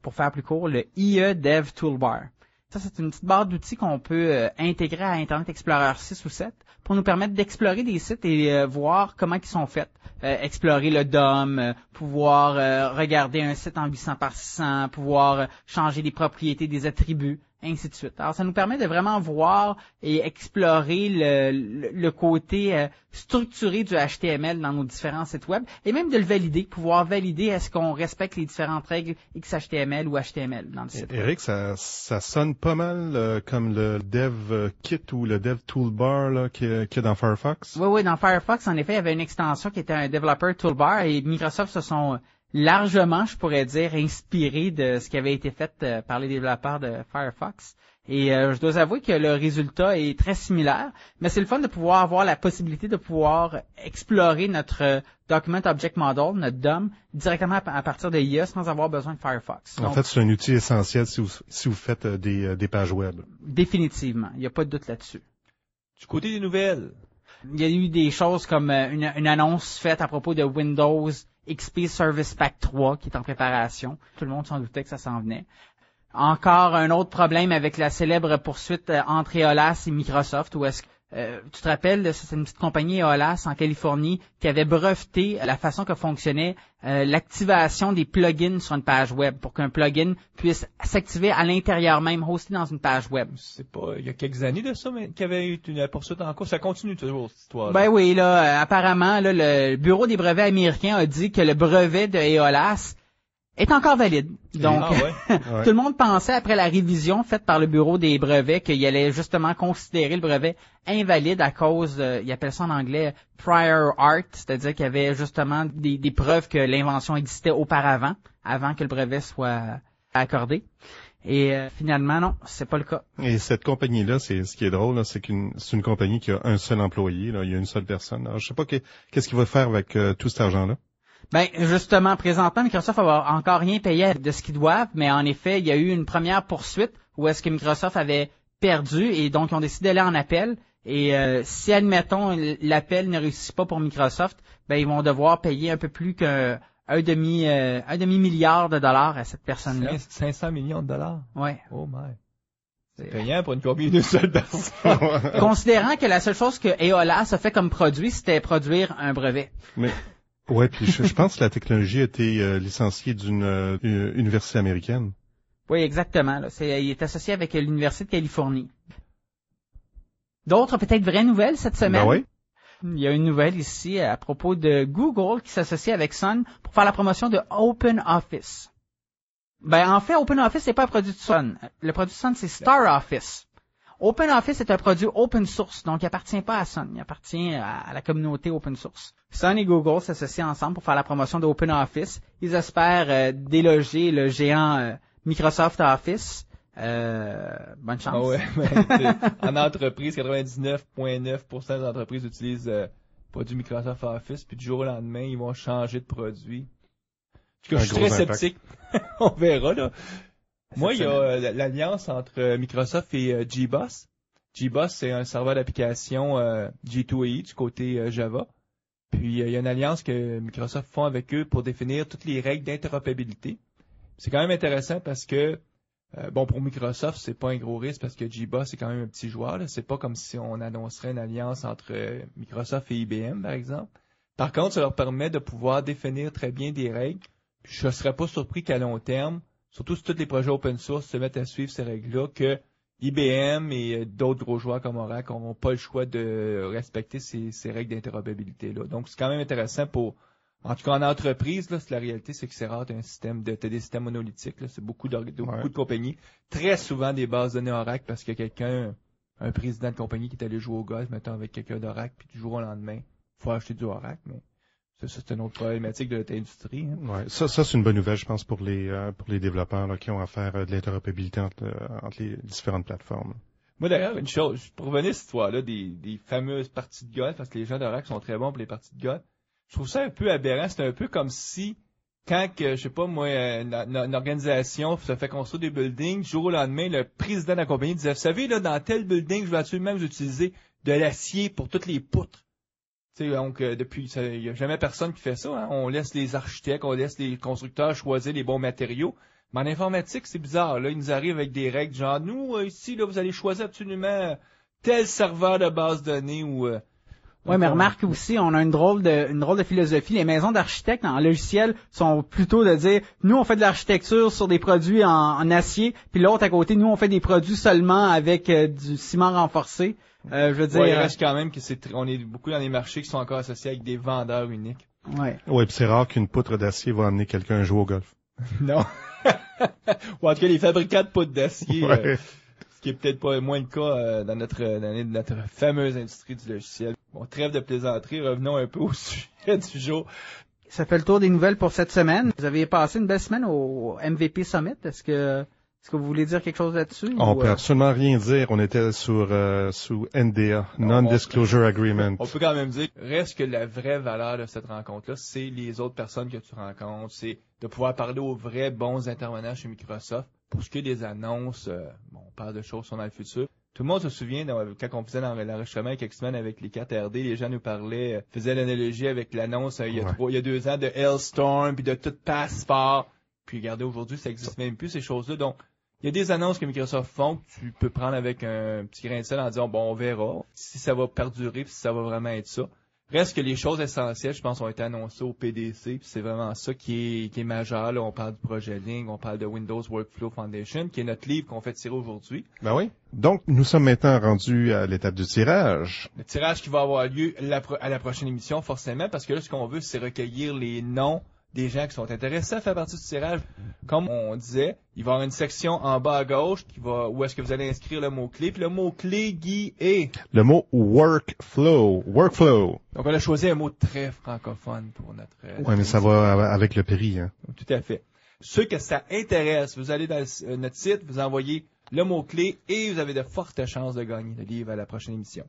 Pour faire plus court, le IE Dev Toolbar. Ça, c'est une petite barre d'outils qu'on peut intégrer à Internet Explorer 6 ou 7 pour nous permettre d'explorer des sites et voir comment ils sont faits. Explorer le DOM, pouvoir regarder un site en 800 par 600, pouvoir changer les propriétés des attributs, ainsi de suite. Alors, ça nous permet de vraiment voir et explorer le côté structuré du HTML dans nos différents sites web et même de le valider, pouvoir valider est-ce qu'on respecte les différentes règles XHTML ou HTML dans le site. Éric, ça sonne pas mal comme le Dev Kit ou le Dev Toolbar là, qu'il y a dans Firefox. Oui, dans Firefox, en effet, il y avait une extension qui était un Developer Toolbar et Microsoft se sont largement, je pourrais dire, inspirés de ce qui avait été fait par les développeurs de Firefox. Et je dois avouer que le résultat est très similaire, mais c'est le fun de pouvoir avoir la possibilité de pouvoir explorer notre Document Object Model, notre DOM, directement à partir de IE sans avoir besoin de Firefox. En fait, c'est un outil essentiel si vous faites des pages web. Définitivement, il n'y a pas de doute là-dessus. Du côté des nouvelles. Il y a eu des choses comme une annonce faite à propos de Windows XP Service Pack 3 qui est en préparation. Tout le monde s'en doutait que ça s'en venait. Encore un autre problème avec la célèbre poursuite entre Eolas et Microsoft, où est-ce que tu te rappelles, c'est une petite compagnie Eolas en Californie qui avait breveté la façon que fonctionnait l'activation des plugins sur une page web pour qu'un plugin puisse s'activer à l'intérieur même, hosté dans une page web. C'est pas, il y a quelques années de ça, mais qu'il y avait eu une poursuite en cours. Ça continue toujours, cette histoire. Ben oui, là, apparemment, là, le Bureau des brevets américains a dit que le brevet de Eolas est encore valide. Donc, tout le monde pensait, après la révision faite par le Bureau des brevets, qu'il allait justement considérer le brevet invalide à cause, ils appellent ça en anglais prior art, c'est-à-dire qu'il y avait justement des preuves que l'invention existait auparavant, avant que le brevet soit accordé. Et finalement, non, c'est pas le cas. Et cette compagnie-là, c'est ce qui est drôle, là, c'est une compagnie qui a un seul employé, là, il y a une seule personne. Alors, je sais pas qu'est-ce qu'il va faire avec tout cet argent-là. Ben, justement, présentement, Microsoft va encore rien payé de ce qu'ils doivent, mais en effet, il y a eu une première poursuite où est-ce que Microsoft avait perdu et donc ils ont décidé d'aller en appel. Et si, admettons, l'appel ne réussit pas pour Microsoft, ben ils vont devoir payer un peu plus qu'un demi-milliard de dollars à cette personne-là. 500 millions de dollars? Ouais. Oh my. C'est payant pour une compagnie d'une seule personne. Considérant que la seule chose que Eolas a fait comme produit, c'était produire un brevet. Mais ouais, puis je pense que la technologie a été licenciée d'une université américaine. Oui, exactement. Là. Il est associé avec l'Université de Californie. D'autres peut-être vraies nouvelles cette semaine? Ben oui. Il y a une nouvelle ici à propos de Google qui s'associe avec Sun pour faire la promotion de OpenOffice. Ben en fait, OpenOffice c'est pas un produit de Sun. Le produit de Sun c'est StarOffice. OpenOffice est un produit open source, donc il appartient pas à Sun, il appartient à la communauté open source. Sun et Google s'associent ensemble pour faire la promotion de OpenOffice. Ils espèrent déloger le géant Microsoft Office. Bonne chance. Ah ouais, en entreprise, 99,9% des entreprises utilisent produit Microsoft Office, puis du jour au lendemain, ils vont changer de produit. Je suis très sceptique. On verra, là. Moi, il y a l'alliance entre Microsoft et GBoss. GBoss, c'est un serveur d'application G2E du côté Java. Puis, il y a une alliance que Microsoft font avec eux pour définir toutes les règles d'interopérabilité. C'est quand même intéressant parce que, pour Microsoft, c'est pas un gros risque parce que GBoss, c'est quand même un petit joueur. Là. C'est pas comme si on annoncerait une alliance entre Microsoft et IBM, par exemple. Par contre, ça leur permet de pouvoir définir très bien des règles. Puis, je serais pas surpris qu'à long terme, surtout si tous les projets open source se mettent à suivre ces règles-là, que IBM et d'autres gros joueurs comme Oracle n'auront pas le choix de respecter ces règles d'interopérabilité-là. Donc, c'est quand même intéressant en tout cas en entreprise, là, la réalité, c'est que c'est rare t'as des systèmes monolithiques, là, c'est beaucoup de compagnies. Très souvent des bases de données Oracle parce qu'il y a un président de compagnie qui est allé jouer au golf, mettons, avec quelqu'un d'Oracle, puis du jour au lendemain, faut acheter du Oracle, mais ça c'est une autre problématique de notre industrie. Hein. Ouais, ça c'est une bonne nouvelle, je pense, pour les développeurs là, qui ont à faire de l'interopérabilité entre les différentes plateformes. Moi d'ailleurs, une chose, pour revenir à cette histoire-là des fameuses parties de golf, parce que les gens d'Oracle sont très bons pour les parties de golf, je trouve ça un peu aberrant. C'est un peu comme si quand je sais pas moi, une organisation se fait construire des buildings, du jour au lendemain, le président de la compagnie disait, vous savez, là, dans tel building, je vais absolument utiliser de l'acier pour toutes les poutres. Tu sais, donc, depuis, il y a jamais personne qui fait ça, hein. On laisse les architectes, on laisse les constructeurs choisir les bons matériaux. Mais en informatique, c'est bizarre, là. Ils nous arrivent avec des règles genre, nous, ici, là, vous allez choisir absolument tel serveur de base de données ou, Oui, mais remarque aussi, on a une drôle de philosophie. Les maisons d'architectes en logiciel sont plutôt de dire, nous on fait de l'architecture sur des produits en acier, puis l'autre à côté, nous on fait des produits seulement avec du ciment renforcé. Je veux dire. Ouais, il reste quand même que on est beaucoup dans des marchés qui sont encore associés avec des vendeurs uniques. Ouais. Ouais, puis c'est rare qu'une poutre d'acier va amener quelqu'un à jouer au golf. Non. Ou en tout cas, les fabricants de poutres d'acier. Ouais. Ce qui est peut-être pas moins le cas dans notre fameuse industrie du logiciel. Bon, trêve de plaisanterie, revenons un peu au sujet du jour. Ça fait le tour des nouvelles pour cette semaine. Vous avez passé une belle semaine au MVP Summit. Est-ce que vous voulez dire quelque chose là-dessus? On peut absolument rien dire. On était sous NDA, Non-Disclosure Agreement. On peut quand même dire, reste que la vraie valeur de cette rencontre-là, c'est les autres personnes que tu rencontres, c'est de pouvoir parler aux vrais bons intervenants chez Microsoft. Pour ce qui est des annonces, on parle de choses qui sont dans le futur. Tout le monde se souvient, quand on faisait l'enregistrement il y a quelques semaines avec les cartes RD, les gens nous parlaient, faisaient l'analogie avec l'annonce il y a 2 ans de Hailstorm, puis de tout Passport. Puis regardez, aujourd'hui, ça existe même plus, ces choses-là. Donc, il y a des annonces que Microsoft font que tu peux prendre avec un petit grain de sel en disant, bon, on verra si ça va perdurer, puis si ça va vraiment être ça. Reste que les choses essentielles, je pense, ont été annoncées au PDC, puis c'est vraiment ça qui est majeur. Là, on parle du projet Ling, on parle de Windows Workflow Foundation, qui est notre livre qu'on fait tirer aujourd'hui. Ben oui. Donc, nous sommes maintenant rendus à l'étape du tirage. Le tirage qui va avoir lieu à la prochaine émission, forcément, parce que là, ce qu'on veut, c'est recueillir les noms des gens qui sont intéressés à faire partie du tirage. Comme on disait, il va y avoir une section en bas à gauche où est-ce que vous allez inscrire le mot-clé. Puis le mot-clé, Guy, est... Le mot workflow. Workflow. Donc on a choisi un mot très francophone pour notre... Oui, mais ça va avec le prix. Hein. Tout à fait. Ceux que ça intéresse, vous allez dans notre site, vous envoyez le mot-clé et vous avez de fortes chances de gagner le livre à la prochaine émission.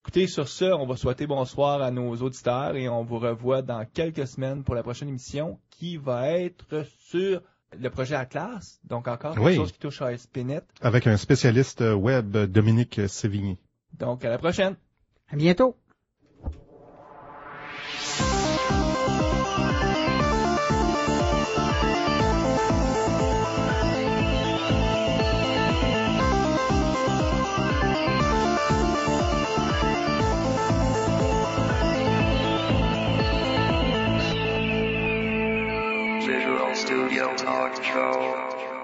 Écoutez, sur ce, on va souhaiter bonsoir à nos auditeurs et on vous revoit dans quelques semaines pour la prochaine émission qui va être sur le projet Atlas. Donc encore quelque chose qui touche à ASP.NET. Avec un spécialiste web, Dominique Sévigny. Donc à la prochaine. À bientôt. Visual Studio Talk Show.